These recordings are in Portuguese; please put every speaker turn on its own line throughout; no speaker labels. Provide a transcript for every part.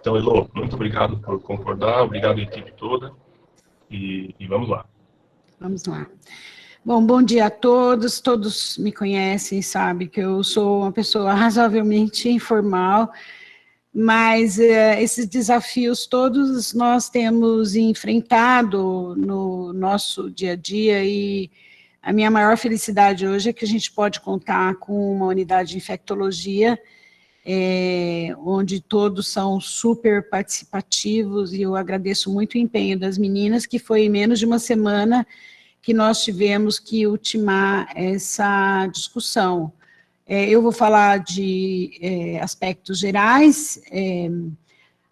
Então, Elô, muito obrigado por concordar, obrigado à equipe toda, e vamos lá.
Vamos lá. Bom dia a todos, todos me conhecem, sabem que eu sou uma pessoa razoavelmente informal, mas esses desafios todos nós temos enfrentado no nosso dia a dia, e a minha maior felicidade hoje é que a gente pode contar com uma unidade de infectologia, onde todos são super participativos, e eu agradeço muito o empenho das meninas, que foi em menos de uma semana que nós tivemos que ultimar essa discussão. Eu vou falar de aspectos gerais,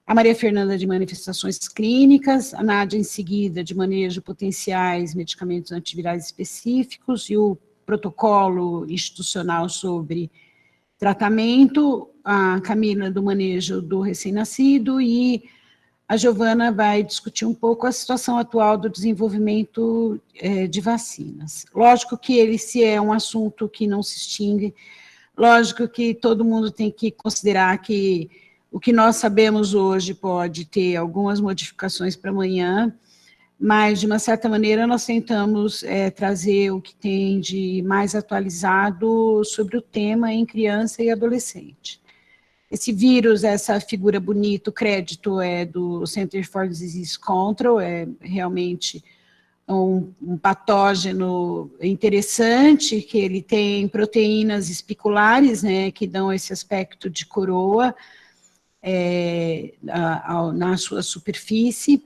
a Maria Fernanda de manifestações clínicas, a Nádia em seguida de manejo de potenciais medicamentos antivirais específicos e o protocolo institucional sobre tratamento, a Camila do manejo do recém-nascido, e a Giovana vai discutir um pouco a situação atual do desenvolvimento de vacinas. Lógico que esse é um assunto que não se extingue, lógico que todo mundo tem que considerar que o que nós sabemos hoje pode ter algumas modificações para amanhã, mas, de uma certa maneira, nós tentamos trazer o que tem de mais atualizado sobre o tema em criança e adolescente. Esse vírus, essa figura bonita, o crédito é do Center for Disease Control, é realmente um patógeno interessante, que ele tem proteínas espiculares, né, que dão esse aspecto de coroa na sua superfície,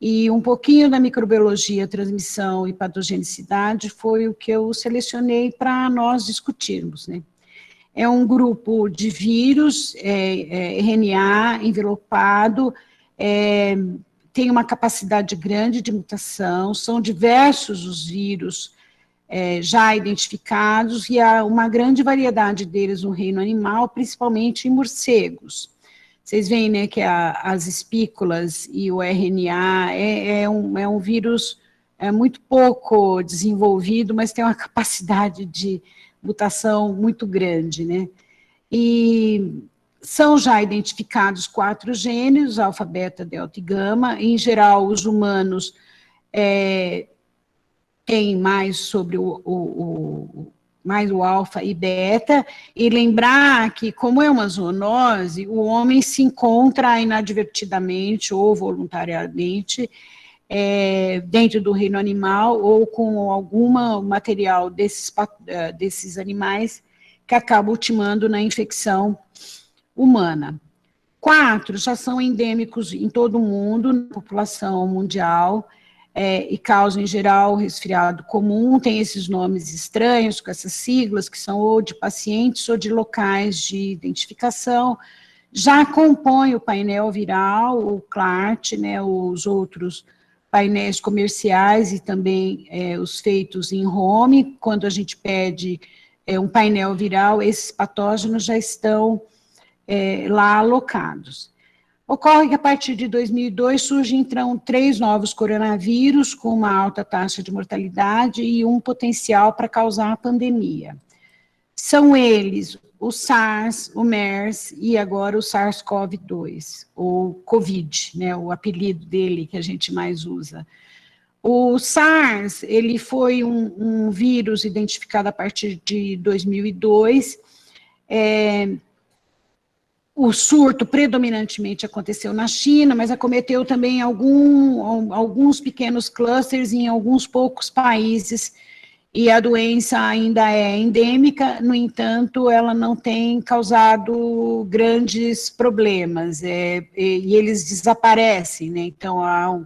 e um pouquinho da microbiologia, transmissão e patogenicidade foi o que eu selecionei para nós discutirmos, né. É um grupo de vírus, RNA envelopado, tem uma capacidade grande de mutação, são diversos os vírus já identificados, e há uma grande variedade deles no reino animal, principalmente em morcegos. Vocês veem, né, que as espículas e o RNA é um vírus muito pouco desenvolvido, mas tem uma capacidade de mutação muito grande, né? E são já identificados 4 gêneros, alfa, beta, delta e gama. Em geral, os humanos têm mais sobre mais o alfa e beta, e lembrar que, como é uma zoonose, o homem se encontra inadvertidamente ou voluntariamente dentro do reino animal, ou com algum material desses animais que acaba ultimando na infecção humana. 4 já são endêmicos em todo o mundo, na população mundial, e causam, em geral, resfriado comum. Tem esses nomes estranhos, com essas siglas, que são ou de pacientes ou de locais de identificação. Já compõe o painel viral, o CLART, né, os outros painéis comerciais e também os feitos em home. Quando a gente pede um painel viral, esses patógenos já estão lá alocados. Ocorre que, a partir de 2002, surgem, então, 3 novos coronavírus com uma alta taxa de mortalidade e um potencial para causar a pandemia. São eles o SARS, o MERS e agora o SARS-CoV-2, ou COVID, né, o apelido dele que a gente mais usa. O SARS, ele foi um vírus identificado a partir de 2002, o surto predominantemente aconteceu na China, mas acometeu também alguns pequenos clusters em alguns poucos países, e a doença ainda é endêmica. No entanto, ela não tem causado grandes problemas, e eles desaparecem, né? Então, há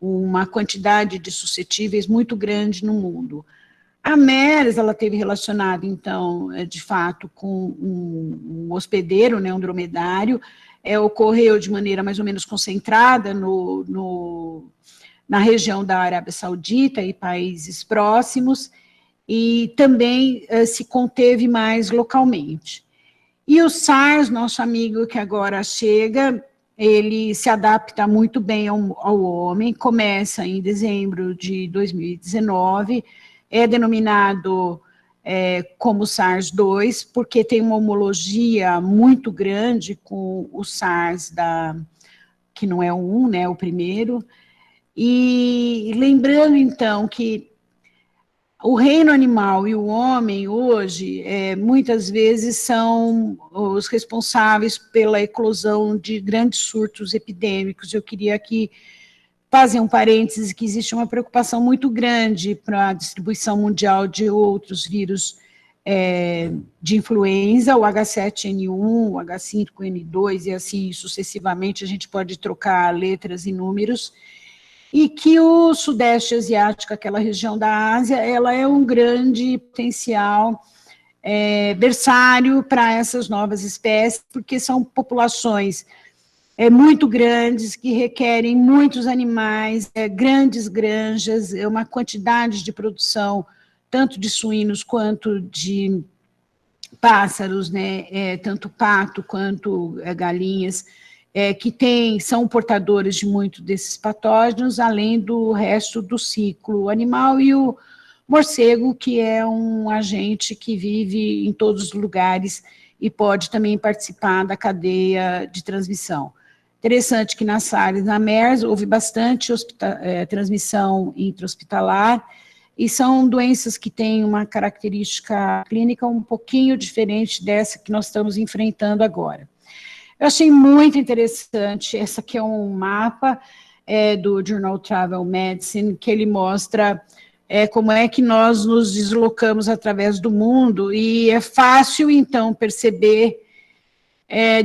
uma quantidade de suscetíveis muito grande no mundo. A MERS, ela teve relacionado, então, de fato, com um hospedeiro, né, um dromedário, ocorreu de maneira mais ou menos concentrada na região da Arábia Saudita e países próximos, e também se conteve mais localmente. E o SARS, nosso amigo que agora chega, ele se adapta muito bem ao homem, começa em dezembro de 2019, é denominado como o SARS-2, porque tem uma homologia muito grande com o SARS, que não é o 1, né, o primeiro. E lembrando, então, que o reino animal e o homem, hoje, muitas vezes são os responsáveis pela eclosão de grandes surtos epidêmicos. Eu queria aqui fazer um parênteses, que existe uma preocupação muito grande para a distribuição mundial de outros vírus de influenza, o H7N1, o H5N2 e assim sucessivamente, a gente pode trocar letras e números, e que o Sudeste Asiático, aquela região da Ásia, ela é um grande potencial berçário para essas novas espécies, porque são populações muito grandes, que requerem muitos animais, grandes granjas, uma quantidade de produção, tanto de suínos quanto de pássaros, né, tanto pato quanto galinhas, que são portadores de muitos desses patógenos, além do resto do ciclo animal, e o morcego, que é um agente que vive em todos os lugares e pode também participar da cadeia de transmissão. Interessante que na SARS e na MERS houve bastante transmissão intra-hospitalar, e são doenças que têm uma característica clínica um pouquinho diferente dessa que nós estamos enfrentando agora. Eu achei muito interessante, essa aqui é um mapa do Journal Travel Medicine, que ele mostra como é que nós nos deslocamos através do mundo, e é fácil, então, perceber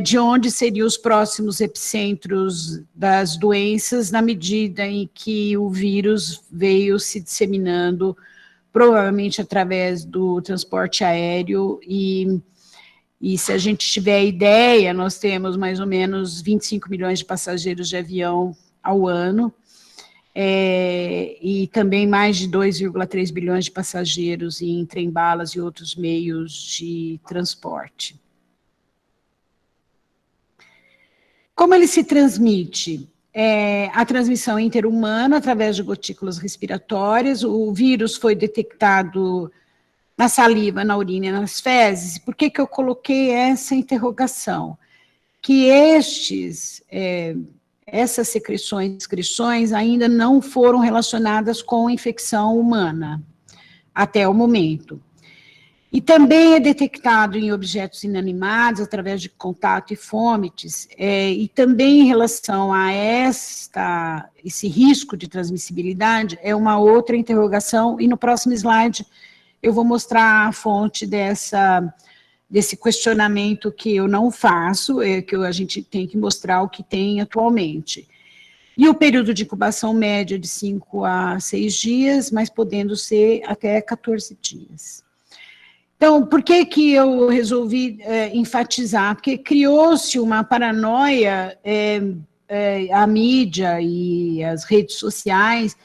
de onde seriam os próximos epicentros das doenças, na medida em que o vírus veio se disseminando, provavelmente através do transporte aéreo, e se a gente tiver ideia, nós temos mais ou menos 25 milhões de passageiros de avião ao ano, e também mais de 2,3 bilhões de passageiros em trem-balas e outros meios de transporte. Como ele se transmite? A transmissão interhumana, através de gotículas respiratórias. O vírus foi detectado na saliva, na urina e nas fezes. Por que eu coloquei essa interrogação? Que essas secreções e excreções ainda não foram relacionadas com infecção humana, até o momento. E também é detectado em objetos inanimados, através de contato e fômites, e também em relação a esse risco de transmissibilidade, é uma outra interrogação, e no próximo slide eu vou mostrar a fonte desse questionamento que eu não faço, que a gente tem que mostrar o que tem atualmente. E o período de incubação média é de 5 a 6 dias, mas podendo ser até 14 dias. Então, por que eu resolvi enfatizar? Porque criou-se uma paranoia, a mídia e as redes sociais,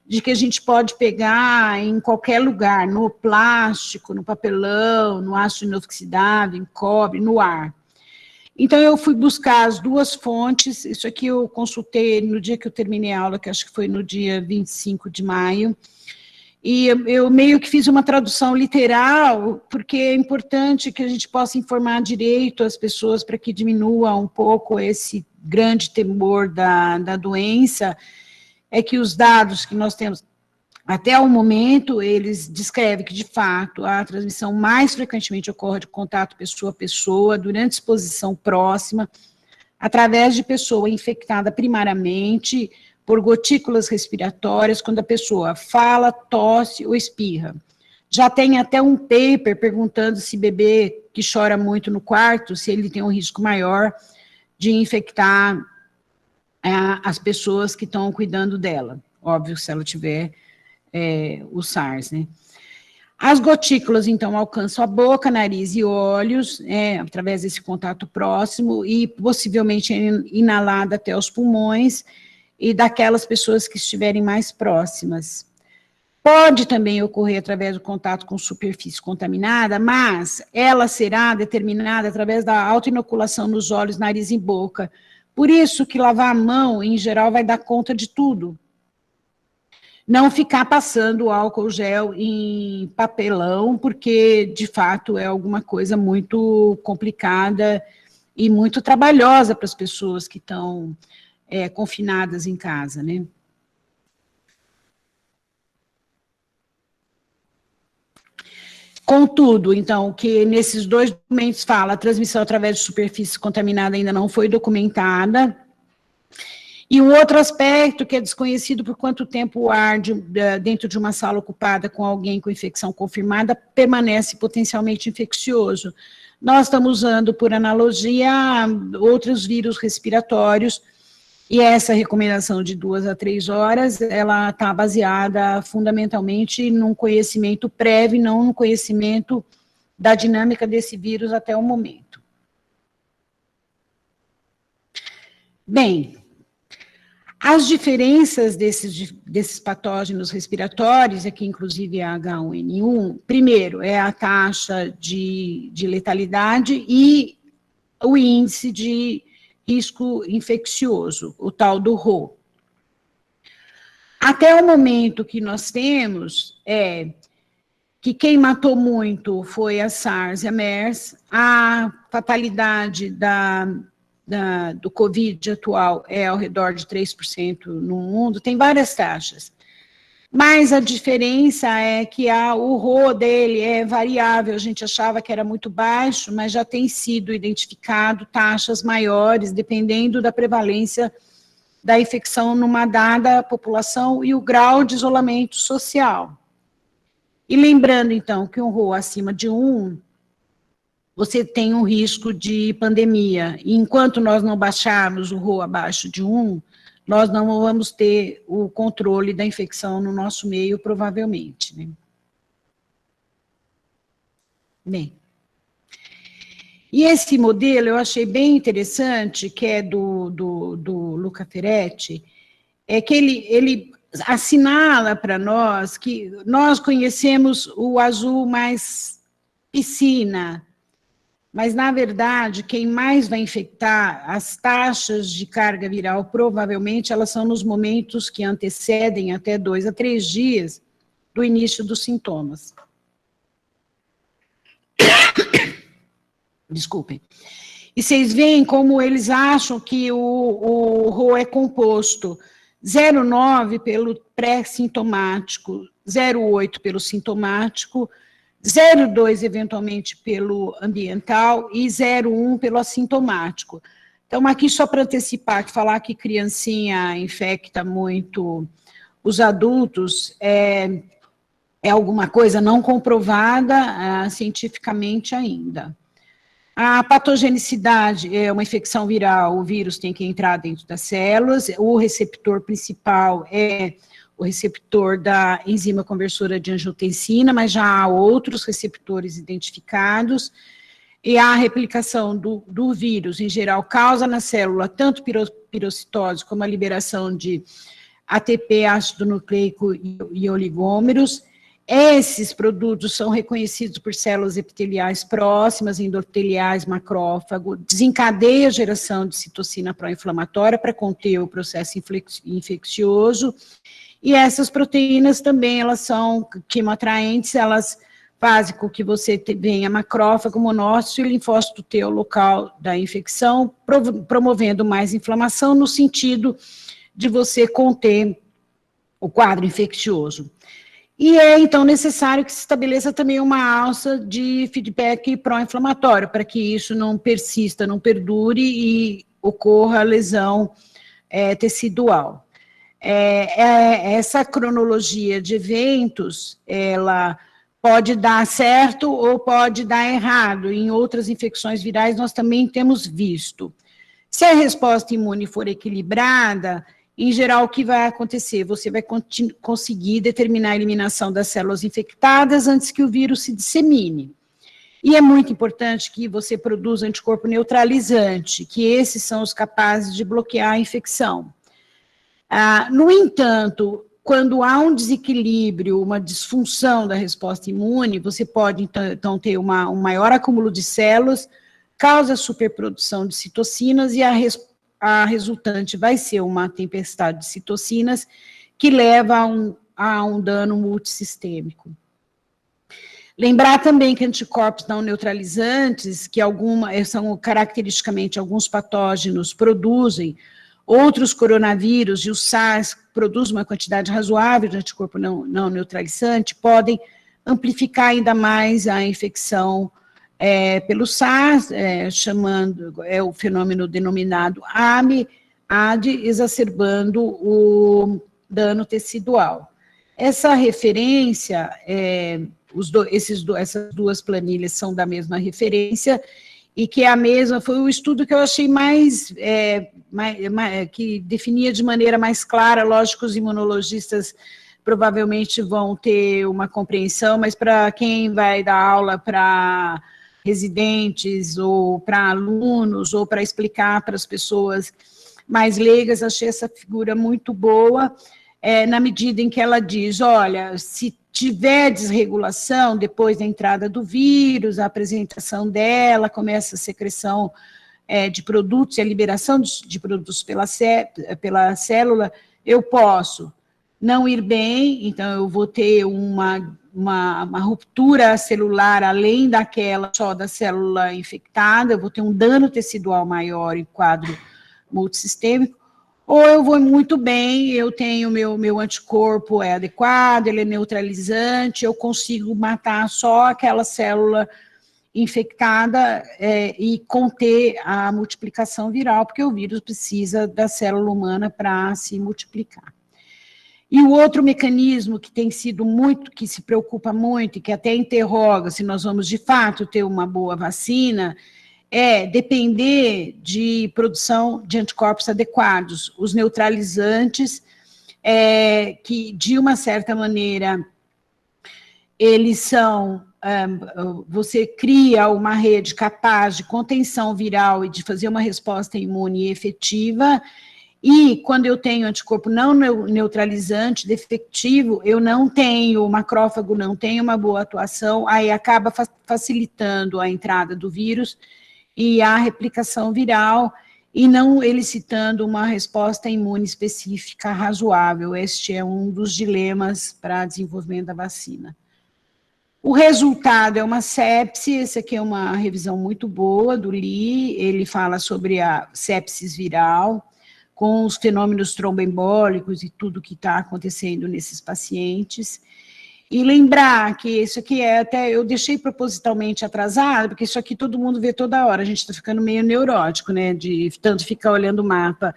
de que a gente pode pegar em qualquer lugar, no plástico, no papelão, no aço inoxidável, em cobre, no ar. Então, eu fui buscar as duas fontes, isso aqui eu consultei no dia que eu terminei a aula, que acho que foi no dia 25 de maio, e eu meio que fiz uma tradução literal, porque é importante que a gente possa informar direito as pessoas para que diminua um pouco esse grande temor da doença, é que os dados que nós temos até o momento, eles descrevem que, de fato, a transmissão mais frequentemente ocorre de contato pessoa a pessoa, durante exposição próxima, através de pessoa infectada primariamente por gotículas respiratórias, quando a pessoa fala, tosse ou espirra. Já tem até um paper perguntando se bebê que chora muito no quarto, se ele tem um risco maior de infectar as pessoas que estão cuidando dela. Óbvio, se ela tiver o SARS, né? As gotículas, então, alcançam a boca, nariz e olhos, através desse contato próximo, e possivelmente inalada até os pulmões, e daquelas pessoas que estiverem mais próximas. Pode também ocorrer através do contato com superfície contaminada, mas ela será determinada através da autoinoculação nos olhos, nariz e boca. Por isso que lavar a mão, em geral, vai dar conta de tudo. não ficar passando álcool gel em papelão, porque, de fato, é alguma coisa muito complicada e muito trabalhosa para as pessoas que estão confinadas em casa, né? Contudo, então, que nesses 2 documentos fala, a transmissão através de superfície contaminada ainda não foi documentada. E um outro aspecto que é desconhecido por quanto tempo o ar dentro de uma sala ocupada com alguém com infecção confirmada permanece potencialmente infeccioso. Nós estamos usando, por analogia, outros vírus respiratórios, e essa recomendação de 2 a 3 horas, ela está baseada fundamentalmente num conhecimento prévio, não no conhecimento da dinâmica desse vírus até o momento. Bem, as diferenças desses patógenos respiratórios, aqui inclusive a H1N1, primeiro é a taxa de letalidade e o índice de risco infeccioso, o tal do RO. Até o momento que nós temos que quem matou muito foi a SARS e a MERS, a fatalidade do Covid atual é ao redor de 3% no mundo, tem várias taxas. Mas a diferença é que o RO dele é variável, a gente achava que era muito baixo, mas já tem sido identificado taxas maiores, dependendo da prevalência da infecção numa dada população e o grau de isolamento social. E lembrando, então, que um RO acima de 1, você tem um risco de pandemia. E enquanto nós não baixarmos o RO abaixo de 1, nós não vamos ter o controle da infecção no nosso meio, provavelmente, né? Bem, e esse modelo eu achei bem interessante, que é do Luca Ferretti, é que ele assinala para nós que nós conhecemos o azul mais piscina, mas, na verdade, quem mais vai infectar, as taxas de carga viral, provavelmente, elas são nos momentos que antecedem até 2 a 3 dias do início dos sintomas. Desculpem. E vocês veem como eles acham que o RO é composto 0,9 pelo pré-sintomático, 0,8 pelo sintomático, 0,2 eventualmente pelo ambiental e 0,1 pelo assintomático. Então, aqui só para antecipar, que falar que criancinha infecta muito os adultos é alguma coisa não comprovada cientificamente ainda. A patogenicidade é uma infecção viral, o vírus tem que entrar dentro das células, o receptor principal é o receptor da enzima conversora de angiotensina, mas já há outros receptores identificados, e a replicação do vírus, em geral, causa na célula tanto pirocitose como a liberação de ATP, ácido nucleico e oligômeros. Esses produtos são reconhecidos por células epiteliais próximas, endoteliais, macrófago, desencadeia a geração de citocina pró-inflamatória para conter o processo infeccioso, e essas proteínas também, elas são quimoatraentes, elas fazem com que você tenha macrófago, monócito e linfócito T ao local da infecção, promovendo mais inflamação no sentido de você conter o quadro infeccioso. E é, então, necessário que se estabeleça também uma alça de feedback pró-inflamatório, para que isso não persista, não perdure e ocorra lesão tecidual. Essa cronologia de eventos, ela pode dar certo ou pode dar errado. Em outras infecções virais, nós também temos visto. Se a resposta imune for equilibrada, em geral, o que vai acontecer? Você vai conseguir determinar a eliminação das células infectadas antes que o vírus se dissemine. E é muito importante que você produza anticorpo neutralizante, que esses são os capazes de bloquear a infecção. No entanto, quando há um desequilíbrio, uma disfunção da resposta imune, você pode, então, ter um maior acúmulo de células, causa superprodução de citocinas e a resultante vai ser uma tempestade de citocinas que leva a há um dano multissistêmico. Lembrar também que anticorpos não neutralizantes, que são caracteristicamente alguns patógenos produzem, outros coronavírus e o SARS produzem uma quantidade razoável de anticorpo não neutralizante, podem amplificar ainda mais a infecção pelo SARS, o fenômeno denominado AD, exacerbando o dano tecidual. Essa referência, essas duas planilhas são da mesma referência, e que é a mesma, foi o estudo que eu achei que definia de maneira mais clara. Lógico, os imunologistas provavelmente vão ter uma compreensão, mas para quem vai dar aula para residentes, ou para alunos, ou para explicar para as pessoas mais leigas, achei essa figura muito boa, na medida em que ela diz, olha, se tiver desregulação depois da entrada do vírus, a apresentação dela, começa a secreção de produtos e a liberação de produtos pela célula, eu posso não ir bem, então eu vou ter uma ruptura celular além daquela só da célula infectada, eu vou ter um dano tecidual maior em quadro multissistêmico, ou eu vou muito bem, eu tenho meu anticorpo adequado, ele é neutralizante, eu consigo matar só aquela célula infectada e conter a multiplicação viral, porque o vírus precisa da célula humana para se multiplicar. E o outro mecanismo que tem sido que se preocupa muito, e que até interroga se nós vamos de fato ter uma boa vacina, é depender de produção de anticorpos adequados. Os neutralizantes, que de uma certa maneira, eles são, você cria uma rede capaz de contenção viral e de fazer uma resposta imune efetiva, e quando eu tenho anticorpo não neutralizante, defectivo, eu não tenho, o macrófago não tem uma boa atuação, aí acaba facilitando a entrada do vírus e a replicação viral, e não elicitando uma resposta imune específica razoável. Este é um dos dilemas para o desenvolvimento da vacina. O resultado é uma sepse, essa aqui é uma revisão muito boa do Lee, ele fala sobre a sepsis viral, com os fenômenos tromboembólicos e tudo que está acontecendo nesses pacientes. E lembrar que isso aqui eu deixei propositalmente atrasado, porque isso aqui todo mundo vê toda hora, a gente está ficando meio neurótico, né, de tanto ficar olhando o mapa.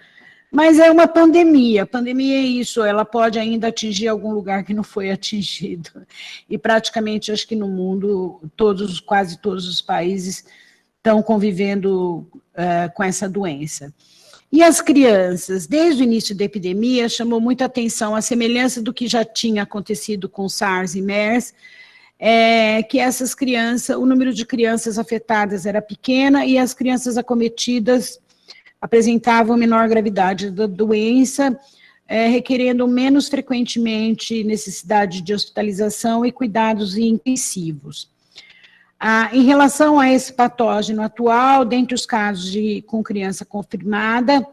Mas é uma pandemia, a pandemia é isso, ela pode ainda atingir algum lugar que não foi atingido. E praticamente, acho que no mundo, quase todos os países estão convivendo com essa doença. E as crianças, desde o início da epidemia, chamou muita atenção a semelhança do que já tinha acontecido com SARS e MERS, que essas crianças, o número de crianças afetadas era pequena e as crianças acometidas apresentavam menor gravidade da doença, requerendo menos frequentemente necessidade de hospitalização e cuidados intensivos. Em relação a esse patógeno atual, dentre os casos com criança confirmada,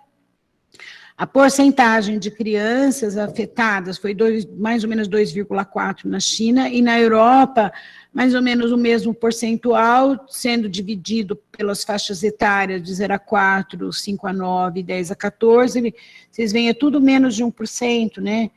a porcentagem de crianças afetadas foi mais ou menos 2,4 na China, e na Europa, mais ou menos o mesmo percentual, sendo dividido pelas faixas etárias de 0 a 4, 5 a 9, 10 a 14, vocês veem, é tudo menos de 1%, né?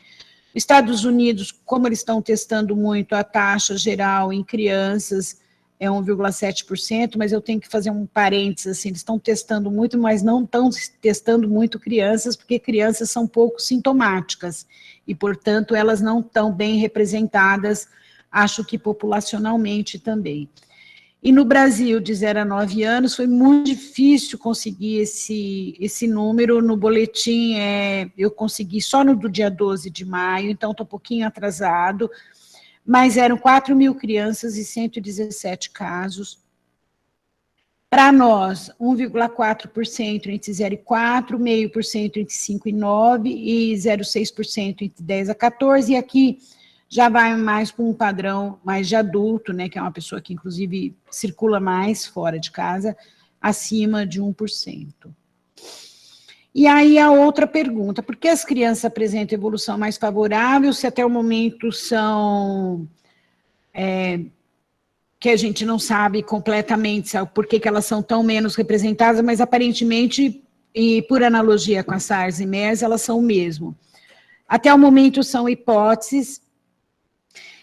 Estados Unidos, como eles estão testando muito, a taxa geral em crianças é 1,7%, mas eu tenho que fazer um parênteses, assim, eles estão testando muito, mas não estão testando muito crianças, porque crianças são pouco sintomáticas, e, portanto, elas não estão bem representadas, acho que populacionalmente também. E no Brasil, de 0 a 9 anos, foi muito difícil conseguir esse número. No boletim, eu consegui só no do dia 12 de maio, então estou um pouquinho atrasado, mas eram 4 mil crianças e 117 casos. Para nós, 1,4% entre 0 e 4, 0,5% entre 5 e 9 e 0,6% entre 10 a 14, e aqui já vai mais para um padrão mais de adulto, né, que é uma pessoa que, inclusive, circula mais fora de casa, acima de 1%. E aí a outra pergunta, por que as crianças apresentam evolução mais favorável, se até o momento são, que a gente não sabe completamente por que elas são tão menos representadas, mas aparentemente, e por analogia com a SARS e MERS, elas são o mesmo. Até o momento são hipóteses.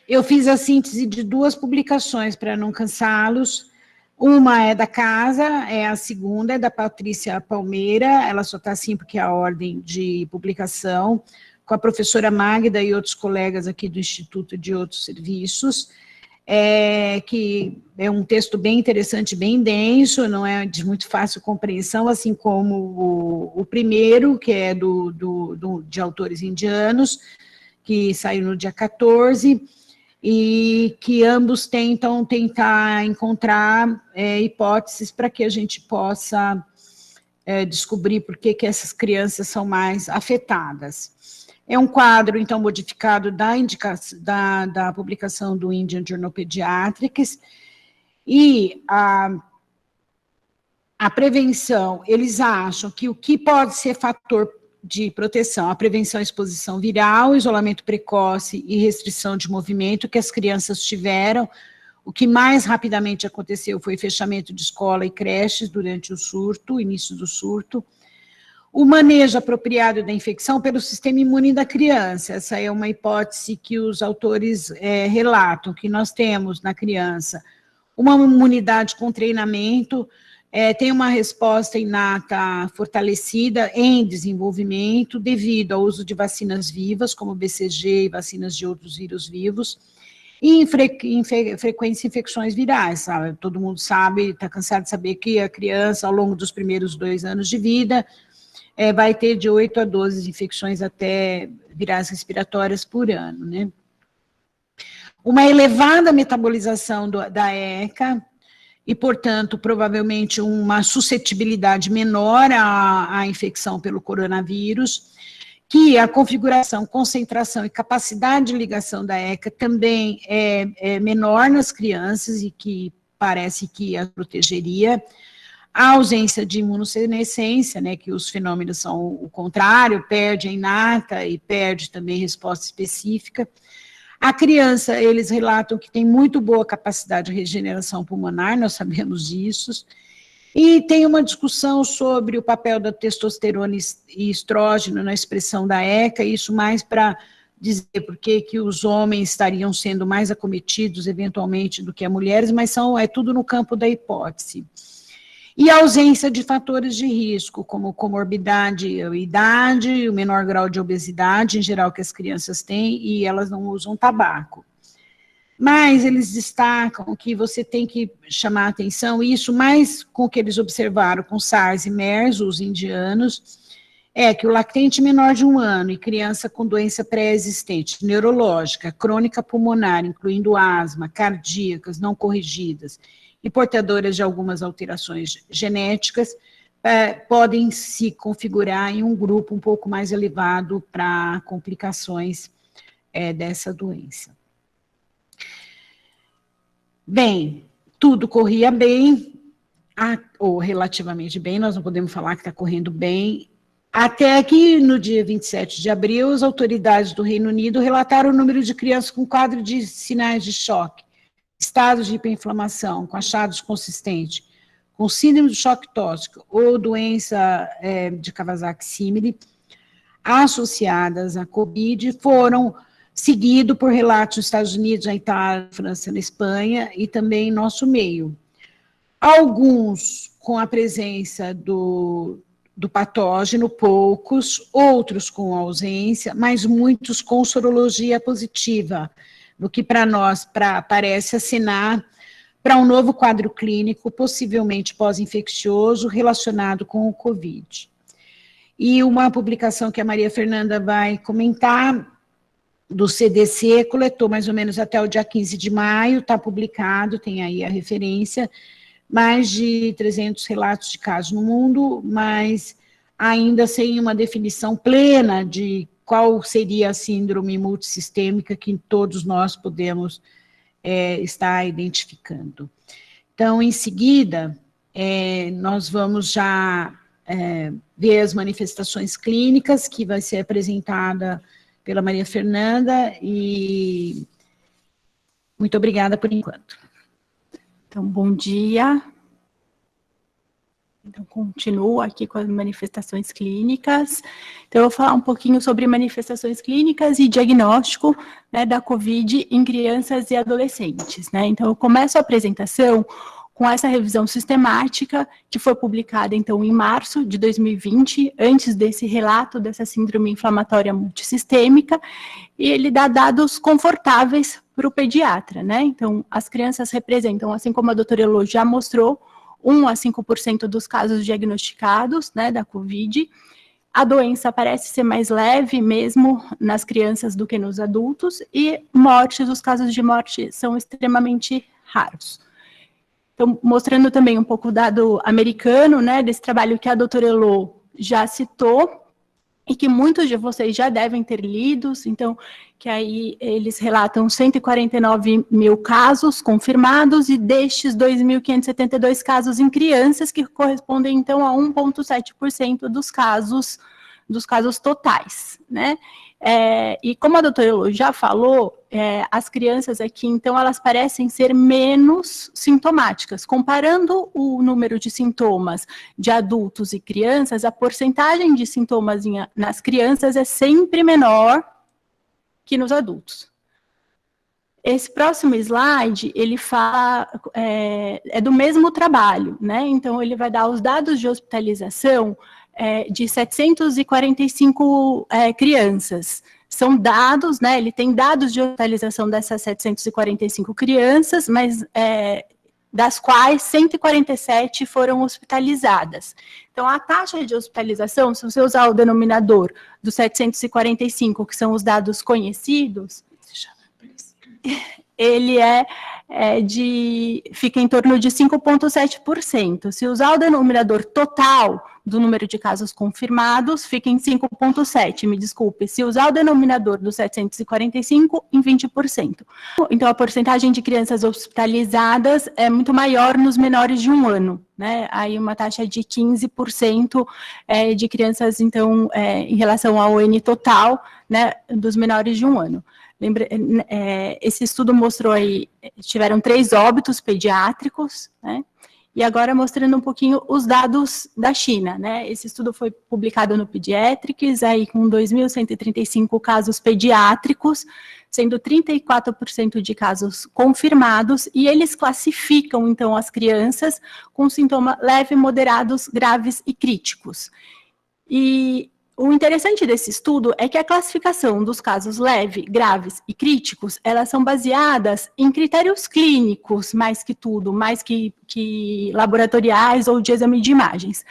Eu fiz a síntese de 2 publicações para não cansá-los. Uma é da casa, a segunda é da Patrícia Palmeira, ela só está assim porque é a ordem de publicação, com a professora Magda e outros colegas aqui do Instituto e de outros serviços, que é um texto bem interessante, bem denso, não é de muito fácil compreensão, assim como o primeiro, que é de autores indianos, que saiu no dia 14, e que ambos tentar encontrar hipóteses para que a gente possa descobrir por que essas crianças são mais afetadas. É um quadro, então, modificado da publicação do Indian Journal Pediatrics, e a prevenção, eles acham que o que pode ser fator de proteção, a prevenção à exposição viral, isolamento precoce e restrição de movimento que as crianças tiveram. O que mais rapidamente aconteceu foi fechamento de escola e creches durante o surto, início do surto. O manejo apropriado da infecção pelo sistema imune da criança. Essa é uma hipótese que os autores relatam, que nós temos na criança uma imunidade com treinamento, tem uma resposta inata fortalecida em desenvolvimento devido ao uso de vacinas vivas, como BCG e vacinas de outros vírus vivos, e em frequência infecções virais, sabe? Todo mundo sabe, está cansado de saber que a criança, ao longo dos primeiros 2 anos de vida, vai ter de 8 a 12 infecções até virais respiratórias por ano, né? Uma elevada metabolização da ECA, e, portanto, provavelmente uma suscetibilidade menor à infecção pelo coronavírus, que a configuração, concentração e capacidade de ligação da ECA também é menor nas crianças e que parece que a protegeria. A ausência de imunossenescência, né, que os fenômenos são o contrário, perde a inata e perde também resposta específica. A criança, eles relatam que tem muito boa capacidade de regeneração pulmonar, nós sabemos disso, e tem uma discussão sobre o papel da testosterona e estrógeno na expressão da ECA, isso mais para dizer por que os homens estariam sendo mais acometidos, eventualmente, do que as mulheres, mas é tudo no campo da hipótese. E a ausência de fatores de risco, como comorbidade, idade, o menor grau de obesidade, em geral, que as crianças têm, e elas não usam tabaco. Mas eles destacam que você tem que chamar a atenção, e isso mais com o que eles observaram com SARS e MERS, os indianos, é que o lactente menor de 1 ano e criança com doença pré-existente, neurológica, crônica pulmonar, incluindo asma, cardíacas, não corrigidas, e portadoras de algumas alterações genéticas, podem se configurar em um grupo um pouco mais elevado para complicações dessa doença. Bem, tudo corria bem, ou relativamente bem, nós não podemos falar que está correndo bem, até que no dia 27 de abril, as autoridades do Reino Unido relataram o número de crianças com quadro de sinais de choque, estados de hiperinflamação, com achados consistentes, com síndrome do choque tóxico ou doença de Kawasaki-Simile, associadas à Covid, foram seguidos por relatos nos Estados Unidos, na Itália, na França, na Espanha e também em nosso meio. Alguns com a presença do patógeno, poucos, outros com ausência, mas muitos com sorologia positiva, o que para nós parece assinar para um novo quadro clínico, possivelmente pós-infeccioso, relacionado com o Covid. E uma publicação que a Maria Fernanda vai comentar, do CDC, coletou mais ou menos até o dia 15 de maio, está publicado, tem aí a referência, mais de 300 relatos de casos no mundo, mas ainda sem uma definição plena de qual seria a síndrome multissistêmica que todos nós podemos estar identificando. Então, em seguida, nós vamos já ver as manifestações clínicas, que vai ser apresentada pela Maria Fernanda, e muito obrigada por enquanto.
Então, bom dia. Então, continuo aqui com as manifestações clínicas. Então, eu vou falar um pouquinho sobre manifestações clínicas e diagnóstico, né, da COVID em crianças e adolescentes, né? Então, eu começo a apresentação com essa revisão sistemática, que foi publicada, então, em março de 2020, antes desse relato dessa síndrome inflamatória multissistêmica, e ele dá dados confortáveis para o pediatra, né? Então, as crianças representam, assim como a doutora Elô já mostrou, 1 a 5% dos casos diagnosticados, né, da COVID. A doença parece ser mais leve mesmo nas crianças do que nos adultos, e os casos de morte são extremamente raros. Então, mostrando também um pouco o dado americano, né, desse trabalho que a doutora Elô já citou, e que muitos de vocês já devem ter lido, então, que aí eles relatam 149 mil casos confirmados, e destes 2.572 casos em crianças, que correspondem, então, a 1,7% dos casos totais, né? E como a doutora Elô já falou, as crianças aqui, então, elas parecem ser menos sintomáticas. Comparando o número de sintomas de adultos e crianças, a porcentagem de sintomas nas crianças é sempre menor que nos adultos. Esse próximo slide, ele fala, é do mesmo trabalho, né? Então, ele vai dar os dados de hospitalização de 745 crianças. São dados, né? Ele tem dados de hospitalização dessas 745 crianças, mas das quais 147 foram hospitalizadas. Então, a taxa de hospitalização, se você usar o denominador dos 745, que são os dados conhecidos, ele fica em torno de 5,7%. Se usar o denominador total do número de casos confirmados, fica em 5,7%, me desculpe. Se usar o denominador dos 745, em 20%. Então, a porcentagem de crianças hospitalizadas é muito maior nos menores de 1 ano, né? Aí uma taxa de 15% de crianças, então, em relação ao N total, né, dos menores de 1 ano. Esse estudo mostrou aí, tiveram 3 óbitos pediátricos, né? E agora mostrando um pouquinho os dados da China, né? Esse estudo foi publicado no Pediatrics, aí com 2.135 casos pediátricos, sendo 34% de casos confirmados, e eles classificam, então, as crianças com sintoma leve, moderados, graves e críticos. E o interessante desse estudo é que a classificação dos casos leve, graves e críticos, elas são baseadas em critérios clínicos, mais que tudo, mais que laboratoriais ou de exame de imagens.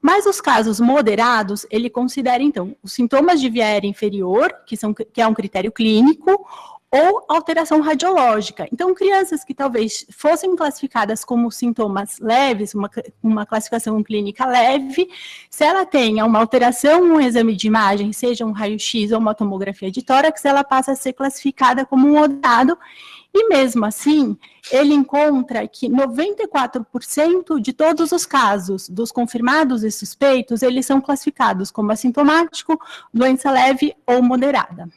Mas os casos moderados, ele considera, então, os sintomas de via aérea inferior, que é um critério clínico, ou alteração radiológica. Então, crianças que talvez fossem classificadas como sintomas leves, uma classificação clínica leve, se ela tenha uma alteração no exame de imagem, seja um raio-x ou uma tomografia de tórax, ela passa a ser classificada como um moderado, e mesmo assim, ele encontra que 94% de todos os casos dos confirmados e suspeitos, eles são classificados como assintomático, doença leve ou moderada.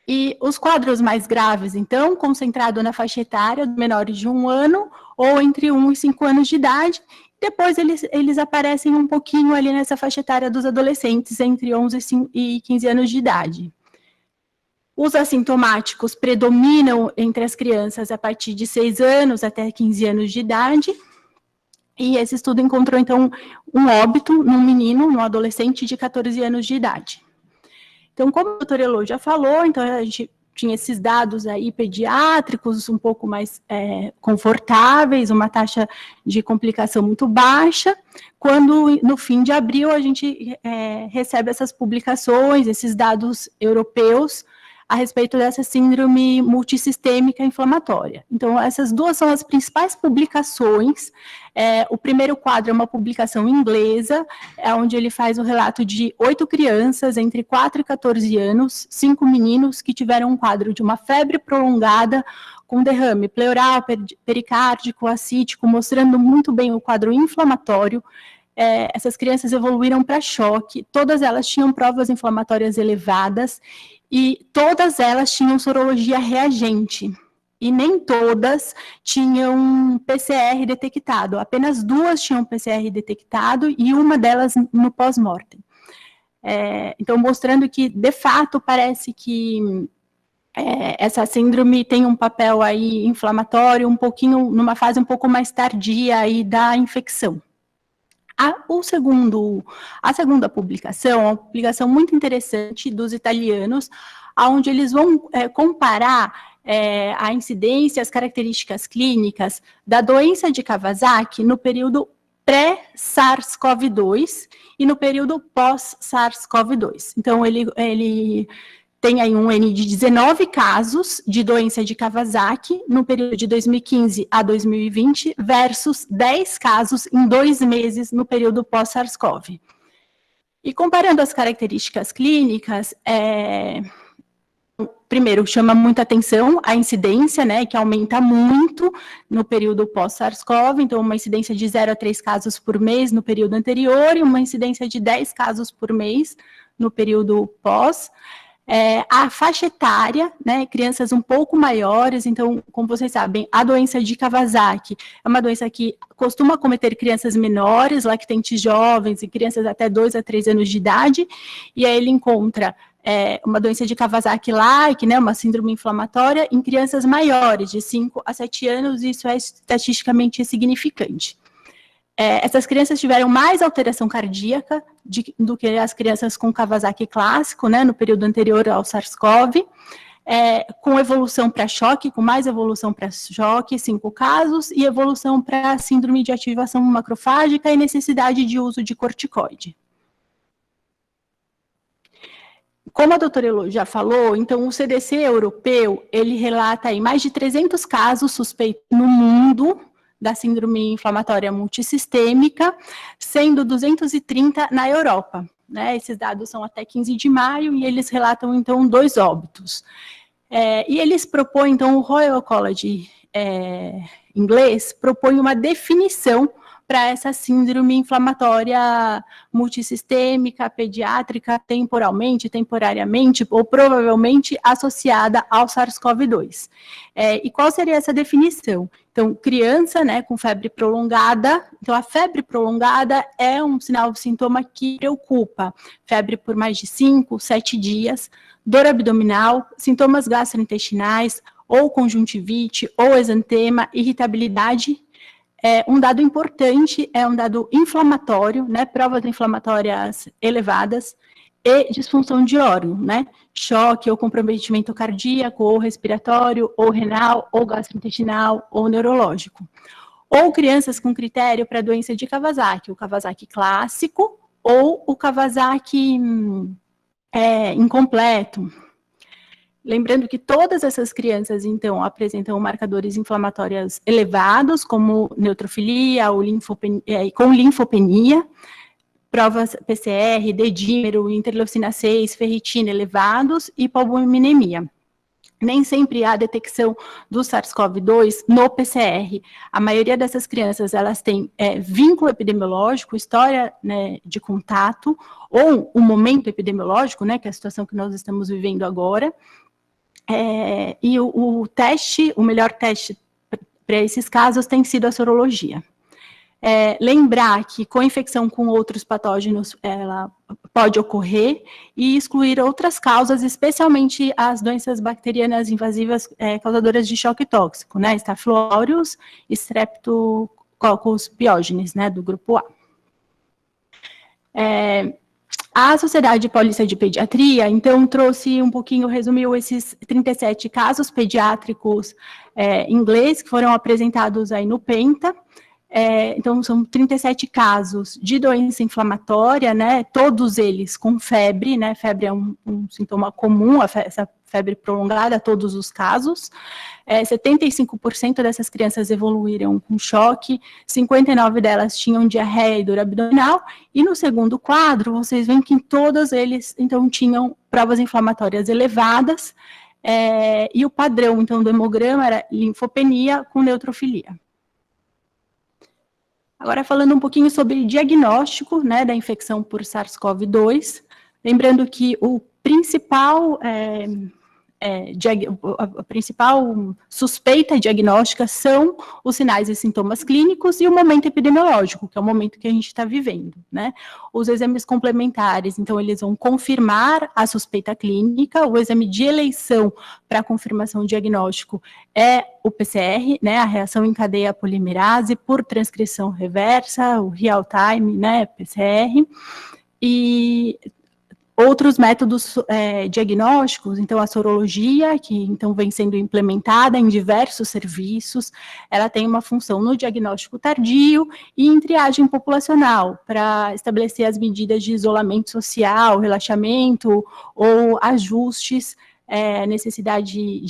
E os quadros mais graves, então, concentrado na faixa etária de menores de 1 ano ou entre 1 e 5 anos de idade. Depois eles aparecem um pouquinho ali nessa faixa etária dos adolescentes, entre 11 e 15 anos de idade. Os assintomáticos predominam entre as crianças a partir de 6 anos até 15 anos de idade. E esse estudo encontrou, então, um óbito num menino, num adolescente de 14 anos de idade. Então, como a doutora Elô já falou, então a gente tinha esses dados aí pediátricos um pouco mais confortáveis, uma taxa de complicação muito baixa, quando no fim de abril a gente recebe essas publicações, esses dados europeus a respeito dessa síndrome multissistêmica inflamatória. Então, essas duas são as principais publicações. O primeiro quadro é uma publicação inglesa, onde ele faz o relato de 8 crianças entre 4 e 14 anos, 5 meninos que tiveram um quadro de uma febre prolongada, com derrame pleural, pericárdico, acítico, mostrando muito bem o quadro inflamatório. essas crianças evoluíram para choque, todas elas tinham provas inflamatórias elevadas e todas elas tinham sorologia reagente. E nem todas tinham PCR detectado, apenas 2 tinham PCR detectado e uma delas no pós-mortem. Então, mostrando que, de fato, parece que essa síndrome tem um papel aí inflamatório numa fase um pouco mais tardia aí da infecção. A segunda publicação é uma publicação muito interessante dos italianos, onde eles vão comparar a incidência, as características clínicas da doença de Kawasaki no período pré-SARS-CoV-2 e no período pós-SARS-CoV-2. Então, ele tem aí um N de 19 casos de doença de Kawasaki no período de 2015 a 2020 versus 10 casos em 2 meses no período pós-SARS-CoV. E comparando as características clínicas, primeiro, chama muita atenção a incidência, né, que aumenta muito no período pós-SARS-CoV, então uma incidência de 0 a 3 casos por mês no período anterior e uma incidência de 10 casos por mês no período pós. A faixa etária, né, crianças um pouco maiores, então, como vocês sabem, a doença de Kawasaki é uma doença que costuma acometer crianças menores, lactentes jovens e crianças até 2 a 3 anos de idade, e aí ele encontra uma doença de Kawasaki-like, né, uma síndrome inflamatória, em crianças maiores, de 5 a 7 anos, e isso é estatisticamente significante. Essas crianças tiveram mais alteração cardíaca do que as crianças com Kawasaki clássico, né, no período anterior ao SARS-CoV, com evolução para choque, com mais evolução para choque, 5 casos, e evolução para síndrome de ativação macrofágica e necessidade de uso de corticoide. Como a doutora Elo já falou, então o CDC europeu, ele relata aí mais de 300 casos suspeitos no mundo da síndrome inflamatória multissistêmica, sendo 230 na Europa, né? Esses dados são até 15 de maio e eles relatam, então, 2 óbitos. E eles propõem, então, o Royal College inglês propõe uma definição para essa síndrome inflamatória multissistêmica, pediátrica, temporariamente ou provavelmente associada ao SARS-CoV-2. E qual seria essa definição? Então, criança, né, com febre prolongada. Então, a febre prolongada é um sintoma que preocupa. Febre por mais de 5, 7 dias, dor abdominal, sintomas gastrointestinais, ou conjuntivite, ou exantema, irritabilidade. Um dado importante é um dado inflamatório, né, provas inflamatórias elevadas e disfunção de órgão, né, choque ou comprometimento cardíaco, ou respiratório, ou renal, ou gastrointestinal, ou neurológico. Ou crianças com critério para doença de Kawasaki, o Kawasaki clássico, ou o Kawasaki incompleto. Lembrando que todas essas crianças, então, apresentam marcadores inflamatórios elevados, como neutrofilia ou com linfopenia, provas PCR, dedímero, interleucina 6, ferritina elevados e palbominemia. Nem sempre há detecção do SARS-CoV-2 no PCR. A maioria dessas crianças, elas têm vínculo epidemiológico, história, né, de contato, ou o momento epidemiológico, né, que é a situação que nós estamos vivendo agora. E o melhor teste para esses casos tem sido a sorologia. Lembrar que com infecção com outros patógenos, ela pode ocorrer e excluir outras causas, especialmente as doenças bacterianas invasivas causadoras de choque tóxico, né, Staphylococcus aureus e Streptococcus pyogenes, né, do grupo A. A Sociedade Paulista de Pediatria, então, resumiu esses 37 casos pediátricos em inglês, que foram apresentados aí no Penta. Então, são 37 casos de doença inflamatória, né, todos eles com febre, né, febre é um sintoma comum, essa febre prolongada, todos os casos. 75% dessas crianças evoluíram com choque, 59 delas tinham diarreia e dor abdominal, e no segundo quadro, vocês veem que todos eles, então, tinham provas inflamatórias elevadas, e o padrão, então, do hemograma era linfopenia com neutrofilia. Agora, falando um pouquinho sobre diagnóstico, né, da infecção por SARS-CoV-2, lembrando que o principal, a principal suspeita diagnóstica são os sinais e sintomas clínicos e o momento epidemiológico, que é o momento que a gente está vivendo, né? Os exames complementares, então, eles vão confirmar a suspeita clínica, o exame de eleição para confirmação diagnóstico é o PCR, né, a reação em cadeia polimerase por transcrição reversa, o real-time, né, PCR, e outros métodos diagnósticos, então a sorologia, que então vem sendo implementada em diversos serviços, ela tem uma função no diagnóstico tardio e em triagem populacional, para estabelecer as medidas de isolamento social, relaxamento ou ajustes, necessidade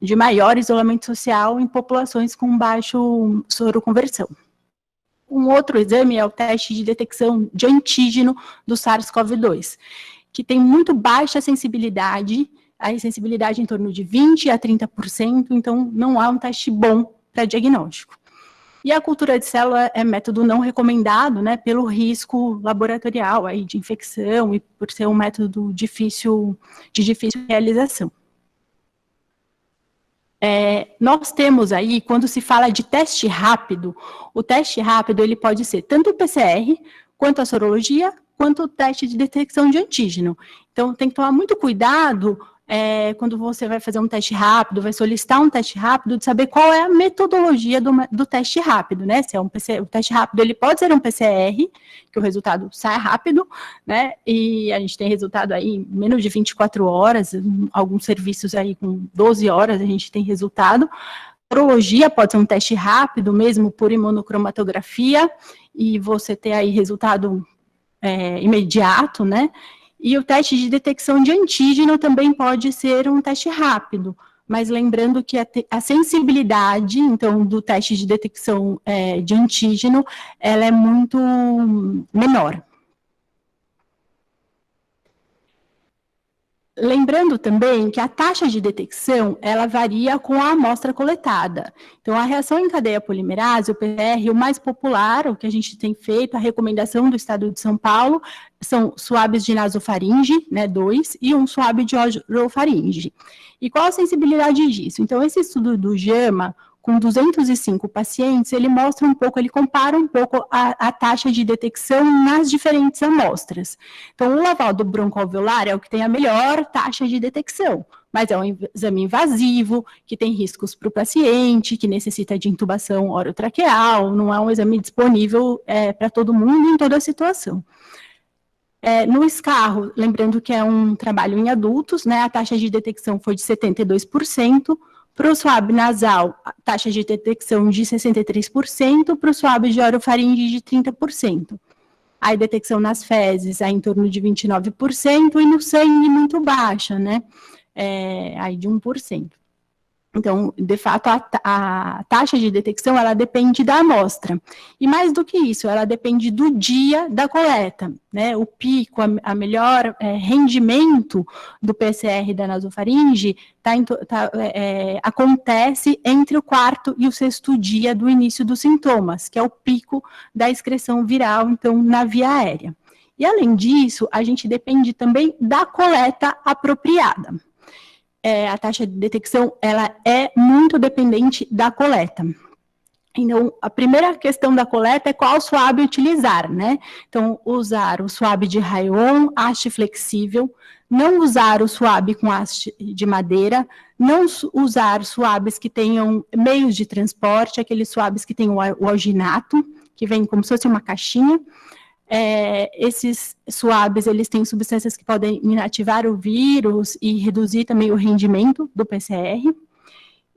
de maior isolamento social em populações com baixo soroconversão. Um outro exame é o teste de detecção de antígeno do SARS-CoV-2, que tem muito baixa sensibilidade, a sensibilidade em torno de 20% a 30%, então não há um teste bom para diagnóstico. E a cultura de célula é método não recomendado, né, pelo risco laboratorial aí de infecção e por ser um método de difícil realização. Nós temos aí, quando se fala de teste rápido, o teste rápido ele pode ser tanto o PCR, quanto a sorologia, quanto o teste de detecção de antígeno. Então, tem que tomar muito cuidado quando você vai fazer um teste rápido, vai solicitar um teste rápido, de saber qual é a metodologia do teste rápido, né? Se é um PCR, o teste rápido ele pode ser um PCR, que o resultado sai rápido, né? E a gente tem resultado aí em menos de 24 horas, alguns serviços aí com 12 horas a gente tem resultado. Sorologia pode ser um teste rápido, mesmo por imunocromatografia, e você ter aí resultado imediato, né? E o teste de detecção de antígeno também pode ser um teste rápido, mas lembrando que a sensibilidade, então, do teste de detecção de antígeno, ela é muito menor. Lembrando também que a taxa de detecção, ela varia com a amostra coletada. Então, a reação em cadeia polimerase, o PCR, o mais popular, o que a gente tem feito, a recomendação do Estado de São Paulo, são swabs de nasofaringe, né, 2, e um swab de orofaringe. E qual a sensibilidade disso? Então, esse estudo do JAMA, com 205 pacientes, ele mostra um pouco, ele compara um pouco a taxa de detecção nas diferentes amostras. Então, o lavado do broncoalveolar é o que tem a melhor taxa de detecção, mas é um exame invasivo, que tem riscos para o paciente, que necessita de intubação orotraqueal, não é um exame disponível para todo mundo em toda a situação. No escarro, lembrando que é um trabalho em adultos, né, a taxa de detecção foi de 72%, para o swab nasal, a taxa de detecção de 63%, para o swab de orofaringe de 30%. A detecção nas fezes, em torno de 29%, e no sangue muito baixa, né, aí de 1%. Então, de fato, a taxa de detecção, ela depende da amostra. E mais do que isso, ela depende do dia da coleta, né? O pico, a melhor rendimento do PCR da nasofaringe acontece entre o 4º e o 6º dia do início dos sintomas, que é o pico da excreção viral, então, na via aérea. E, além disso, a gente depende também da coleta apropriada. A taxa de detecção, ela é muito dependente da coleta. Então, a primeira questão da coleta é qual swab utilizar, né? Então, usar o swab de rayon, haste flexível, não usar o swab com haste de madeira, não usar swabs que tenham meios de transporte, aqueles swabs que têm o alginato, que vem como se fosse uma caixinha. Esses swabs, eles têm substâncias que podem inativar o vírus e reduzir também o rendimento do PCR.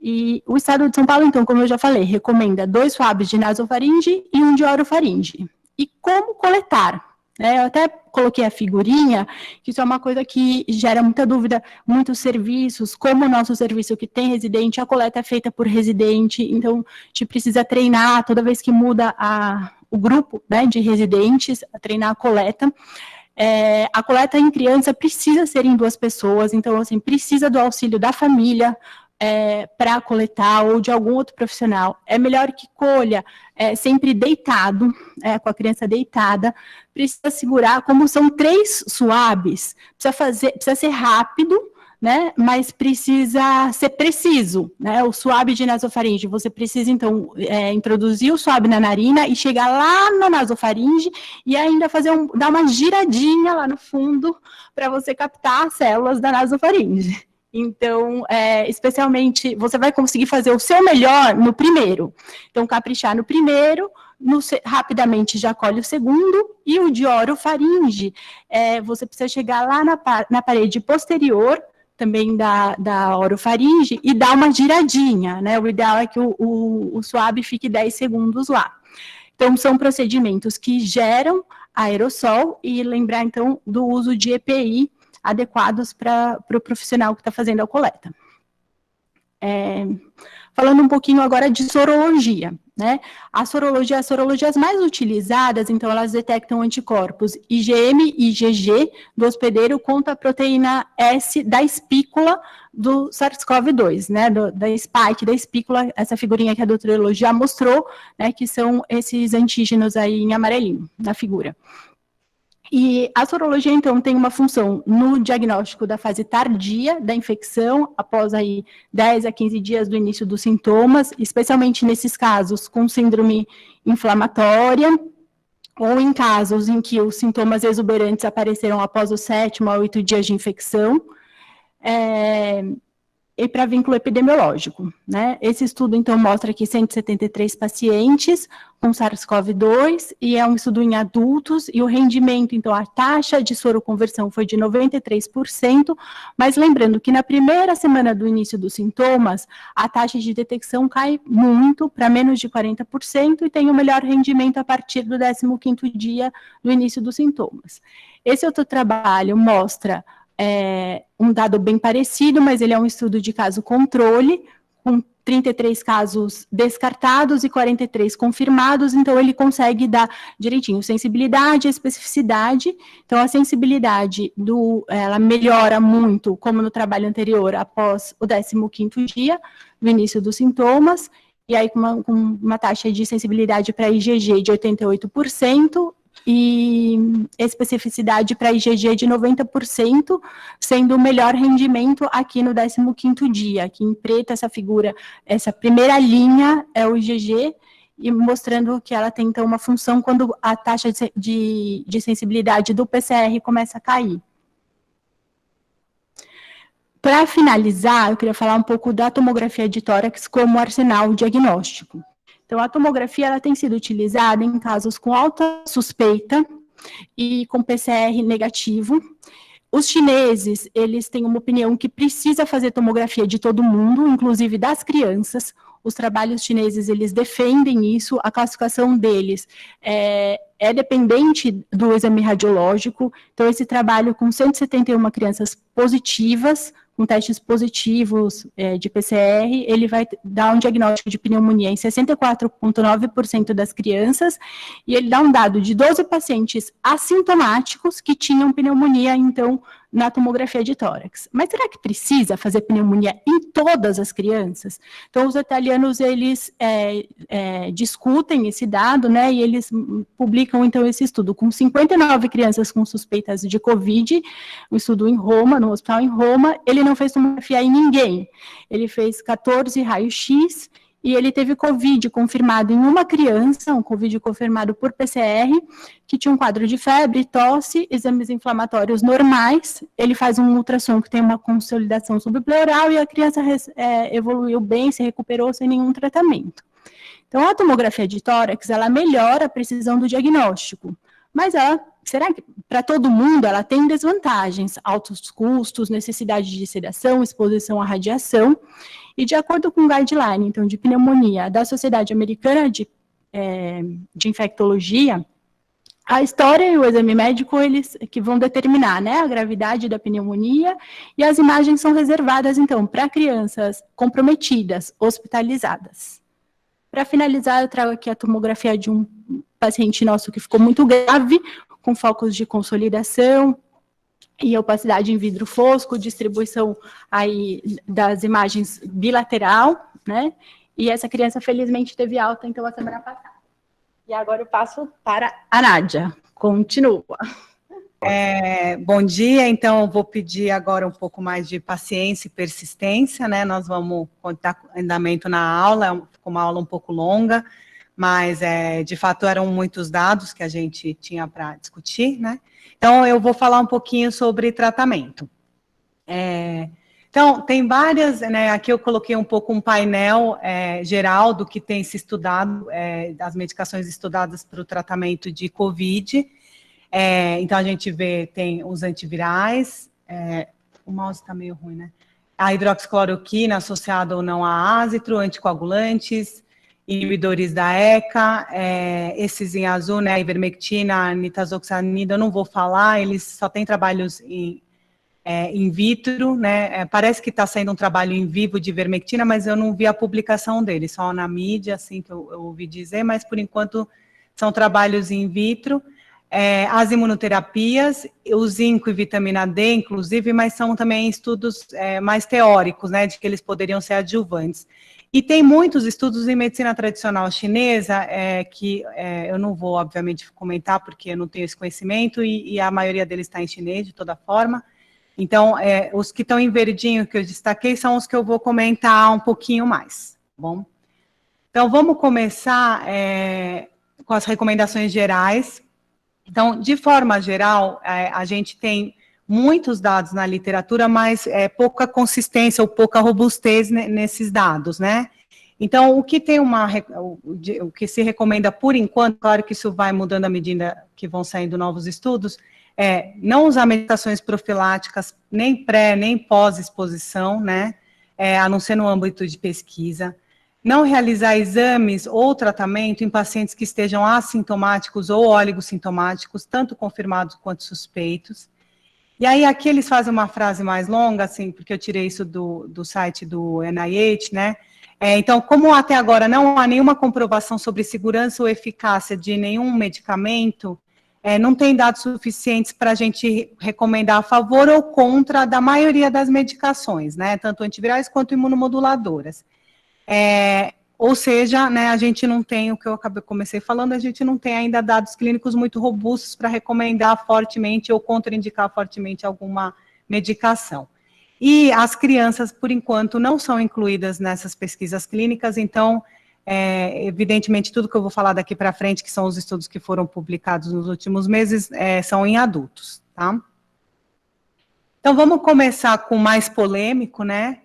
E o Estado de São Paulo, então, como eu já falei, recomenda 2 swabs de nasofaringe e um de orofaringe. E como coletar? Eu até coloquei a figurinha, que isso é uma coisa que gera muita dúvida, muitos serviços, como o nosso serviço que tem residente, a coleta é feita por residente, então a gente precisa treinar toda vez que muda o grupo, né, de residentes, a treinar a coleta. A coleta em criança precisa ser em 2 pessoas, então, assim, precisa do auxílio da família para coletar, ou de algum outro profissional, é melhor que colha sempre deitado, com a criança deitada. Precisa segurar, como são 3 swabs, precisa ser rápido, né, mas precisa ser preciso, né? O swab de nasofaringe, você precisa, então, introduzir o swab na narina e chegar lá na nasofaringe e ainda dar uma giradinha lá no fundo para você captar as células da nasofaringe. Então, especialmente, você vai conseguir fazer o seu melhor no primeiro. Então, caprichar no primeiro, rapidamente já colhe o segundo, e o de orofaringe, você precisa chegar lá na parede posterior, também da orofaringe, e dar uma giradinha, né? O ideal é que o swab fique 10 segundos lá. Então, são procedimentos que geram aerossol, e lembrar, então, do uso de EPI adequados para o profissional que está fazendo a coleta. Falando um pouquinho agora de sorologia, né? As sorologias mais utilizadas, então, elas detectam anticorpos IgM e IgG do hospedeiro contra a proteína S da espícula do SARS-CoV-2, né? Da spike, da espícula, essa figurinha que a doutora Elo já mostrou, né? Que são esses antígenos aí em amarelinho, na figura. E a sorologia, então, tem uma função no diagnóstico da fase tardia da infecção, após aí 10 a 15 dias do início dos sintomas, especialmente nesses casos com síndrome inflamatória, ou em casos em que os sintomas exuberantes apareceram após os 7º a 8 dias de infecção, e para vínculo epidemiológico, né? Esse estudo, então, mostra que 173 pacientes com SARS-CoV-2, e é um estudo em adultos, e o rendimento, então, a taxa de soroconversão foi de 93%, mas lembrando que na primeira semana do início dos sintomas, a taxa de detecção cai muito, para menos de 40%, e tem o melhor rendimento a partir do 15º dia do início dos sintomas. Esse outro trabalho mostra um dado bem parecido, mas ele é um estudo de caso controle, com 33 casos descartados e 43 confirmados, então ele consegue dar direitinho sensibilidade e especificidade. Então, a sensibilidade ela melhora muito, como no trabalho anterior, após o 15º dia do início dos sintomas, e aí com uma taxa de sensibilidade para IgG de 88%, e especificidade para IgG de 90%, sendo o melhor rendimento aqui no 15º dia. Aqui em preto, essa figura, essa primeira linha é o IgG, e mostrando que ela tem, então, uma função quando a taxa de sensibilidade do PCR começa a cair. Para finalizar, eu queria falar um pouco da tomografia de tórax como arsenal diagnóstico. Então, a tomografia ela tem sido utilizada em casos com alta suspeita e com PCR negativo. Os chineses, eles têm uma opinião que precisa fazer tomografia de todo mundo, inclusive das crianças. Os trabalhos chineses, eles defendem isso, a classificação deles é dependente do exame radiológico. Então, esse trabalho com 171 crianças positivas, com testes positivos de PCR, ele vai dar um diagnóstico de pneumonia em 64,9% das crianças, e ele dá um dado de 12 pacientes assintomáticos que tinham pneumonia, então, na tomografia de tórax. Mas será que precisa fazer pneumonia em todas as crianças? Então, os italianos, eles discutem esse dado, né, e eles publicam, então, esse estudo com 59 crianças com suspeitas de Covid, um estudo em Roma, no hospital em Roma. Ele não fez tomografia em ninguém. Ele fez 14 raio-x, e ele teve Covid confirmado em uma criança, um Covid confirmado por PCR, que tinha um quadro de febre, tosse, exames inflamatórios normais. Ele faz um ultrassom que tem uma consolidação subpleural, e a criança evoluiu bem, se recuperou sem nenhum tratamento. Então, a tomografia de tórax, ela melhora a precisão do diagnóstico, mas será que para todo mundo ela tem desvantagens, altos custos, necessidade de sedação, exposição à radiação, e de acordo com o guideline, então, de pneumonia da Sociedade Americana de Infectologia, a história e o exame médico, eles que vão determinar, né, a gravidade da pneumonia, e as imagens são reservadas, então, para crianças comprometidas, hospitalizadas. Para finalizar, eu trago aqui a tomografia de um paciente nosso que ficou muito grave, com focos de consolidação, e opacidade em vidro fosco, distribuição aí das imagens bilateral, né? E essa criança, felizmente, teve alta, então, a semana passada. E agora eu passo para a Nádia. Continua.
Bom dia, então eu vou pedir agora um pouco mais de paciência e persistência, né? Nós vamos contar com andamento na aula, ficou uma aula um pouco longa, mas de fato eram muitos dados que a gente tinha para discutir, né? Então eu vou falar um pouquinho sobre tratamento. Então, tem várias, né? Aqui eu coloquei um pouco um painel geral do que tem se estudado, das medicações estudadas para o tratamento de COVID. Então, a gente vê, tem os antivirais, o mouse está meio ruim, né? A hidroxicloroquina associada ou não a ácitro, anticoagulantes, inibidores da ECA, esses em azul, né, a ivermectina, a nitazoxanida, eu não vou falar, eles só têm trabalhos in vitro, né, parece que está saindo um trabalho em vivo de ivermectina, mas eu não vi a publicação dele, só na mídia, assim, que eu ouvi dizer, mas por enquanto são trabalhos in vitro. As imunoterapias, o zinco e vitamina D, inclusive, mas são também estudos mais teóricos, né, de que eles poderiam ser adjuvantes. E tem muitos estudos em medicina tradicional chinesa, que eu não vou, obviamente, comentar, porque eu não tenho esse conhecimento, e a maioria deles está em chinês, de toda forma. Então, os que estão em verdinho, que eu destaquei, são os que eu vou comentar um pouquinho mais, tá bom? Então, vamos começar com as recomendações gerais. Então, de forma geral, a gente tem muitos dados na literatura, mas pouca consistência ou pouca robustez nesses dados, né? Então, o que que se recomenda por enquanto, claro que isso vai mudando à medida que vão saindo novos estudos, não usar medicações profiláticas, nem pré, nem pós-exposição, né? A não ser no âmbito de pesquisa. Não realizar exames ou tratamento em pacientes que estejam assintomáticos ou oligossintomáticos, tanto confirmados quanto suspeitos. E aí, aqui eles fazem uma frase mais longa, assim, porque eu tirei isso do site do NIH, né? Então, como até agora não há nenhuma comprovação sobre segurança ou eficácia de nenhum medicamento, não tem dados suficientes para a gente recomendar a favor ou contra da maioria das medicações, né? Tanto antivirais quanto imunomoduladoras. Ou seja, né, a gente não tem, o que eu comecei falando, a gente não tem ainda dados clínicos muito robustos para recomendar fortemente ou contraindicar fortemente alguma medicação. E as crianças, por enquanto, não são incluídas nessas pesquisas clínicas, então, evidentemente, tudo que eu vou falar daqui para frente, que são os estudos que foram publicados nos últimos meses, são em adultos, tá? Então, vamos começar com o mais polêmico, né?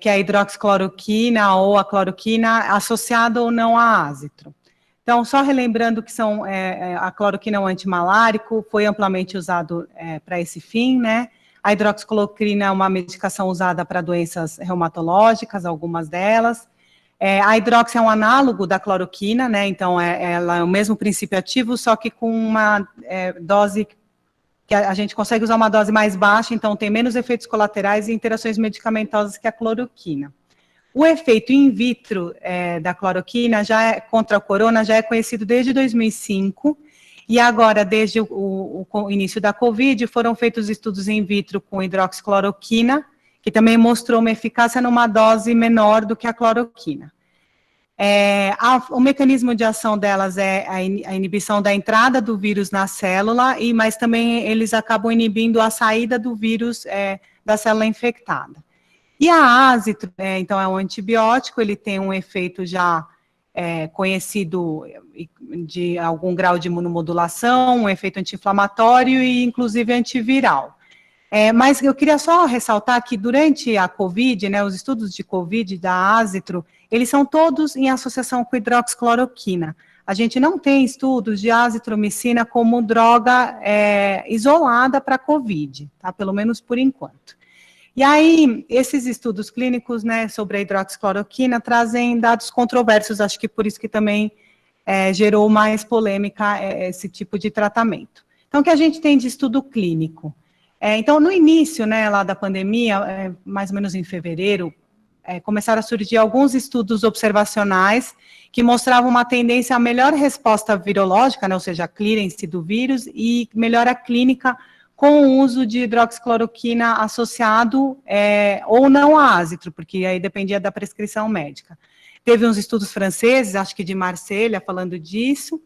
Que é a hidroxicloroquina ou a cloroquina associada ou não a ácitro. Então, só relembrando que a cloroquina é um antimalárico, foi amplamente usado para esse fim, né? A hidroxicloroquina é uma medicação usada para doenças reumatológicas, algumas delas. A hidroxi é um análogo da cloroquina, né? Então, ela é o mesmo princípio ativo, só que com uma dose que a gente consegue usar uma dose mais baixa, então tem menos efeitos colaterais e interações medicamentosas que a cloroquina. O efeito in vitro da cloroquina contra a corona já é conhecido desde 2005, e agora, desde o início da Covid, foram feitos estudos in vitro com hidroxicloroquina, que também mostrou uma eficácia numa dose menor do que a cloroquina. O mecanismo de ação delas é a inibição da entrada do vírus na célula, mas também eles acabam inibindo a saída do vírus da célula infectada. E a ácitro, então, é um antibiótico, ele tem um efeito já conhecido de algum grau de imunomodulação, um efeito anti-inflamatório e, inclusive, antiviral. Mas eu queria só ressaltar que durante a COVID, né, os estudos de COVID da ácitro, eles são todos em associação com hidroxicloroquina. A gente não tem estudos de azitromicina como droga isolada para COVID, tá? Pelo menos por enquanto. E aí, esses estudos clínicos, né, sobre a hidroxicloroquina trazem dados controversos, acho que por isso que também gerou mais polêmica esse tipo de tratamento. Então, o que a gente tem de estudo clínico? Então, no início, né, lá da pandemia, mais ou menos em fevereiro, começaram a surgir alguns estudos observacionais que mostravam uma tendência a melhor resposta virológica, né, ou seja, a clearance do vírus e melhora clínica com o uso de hidroxicloroquina associado ou não a ácitro, porque aí dependia da prescrição médica. Teve uns estudos franceses, acho que de Marselha, falando disso,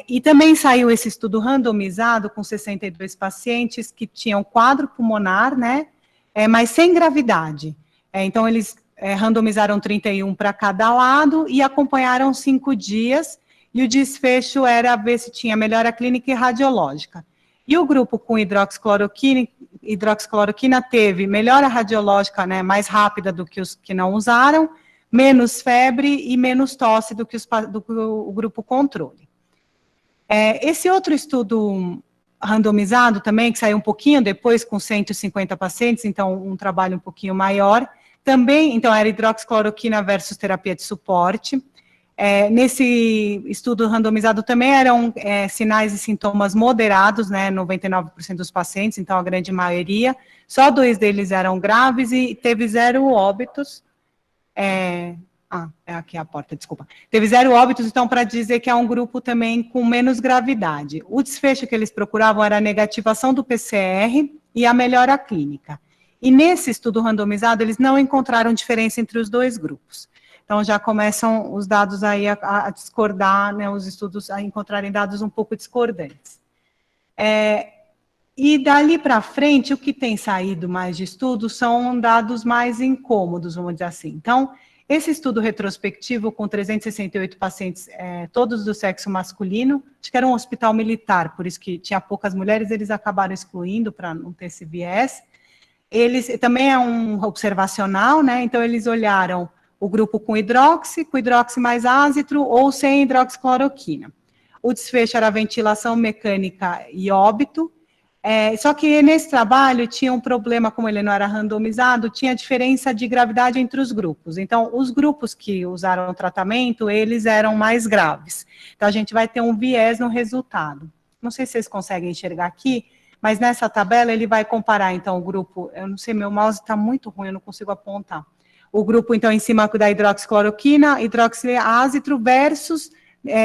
e também saiu esse estudo randomizado com 62 pacientes que tinham quadro pulmonar, né, mas sem gravidade. Então, eles randomizaram 31 para cada lado e acompanharam 5 dias, e o desfecho era ver se tinha melhora clínica e radiológica. E o grupo com hidroxicloroquina teve melhora radiológica, né, mais rápida do que os que não usaram, menos febre e menos tosse do que o grupo controle. Esse outro estudo randomizado também, que saiu um pouquinho depois, com 150 pacientes, então um trabalho um pouquinho maior, também, então era hidroxicloroquina versus terapia de suporte. Nesse estudo randomizado também eram sinais e sintomas moderados, né, 99% dos pacientes, então a grande maioria, só 2 deles eram graves e teve 0 óbitos. Aqui é a porta, desculpa. Teve 0 óbitos, então, para dizer que é um grupo também com menos gravidade. O desfecho que eles procuravam era a negativação do PCR e a melhora clínica. E nesse estudo randomizado, eles não encontraram diferença entre os 2 grupos. Então, já começam os dados aí a discordar, né, os estudos a encontrarem dados um pouco discordantes. E dali para frente, o que tem saído mais de estudos são dados mais incômodos, vamos dizer assim. Então, esse estudo retrospectivo com 368 pacientes, todos do sexo masculino, acho que era um hospital militar, por isso que tinha poucas mulheres, eles acabaram excluindo para não ter esse viés. Eles também é um observacional, né? Então, eles olharam o grupo com hidroxi mais ácitro ou sem hidroxicloroquina. O desfecho era ventilação mecânica e óbito, só que nesse trabalho tinha um problema, como ele não era randomizado, tinha diferença de gravidade entre os grupos. Então, os grupos que usaram o tratamento, eles eram mais graves. Então, a gente vai ter um viés no resultado. Não sei se vocês conseguem enxergar aqui, mas nessa tabela ele vai comparar, então, o grupo, eu não sei, meu mouse está muito ruim, eu não consigo apontar. O grupo, então, em cima da hidroxicloroquina, hidroxiácitro versus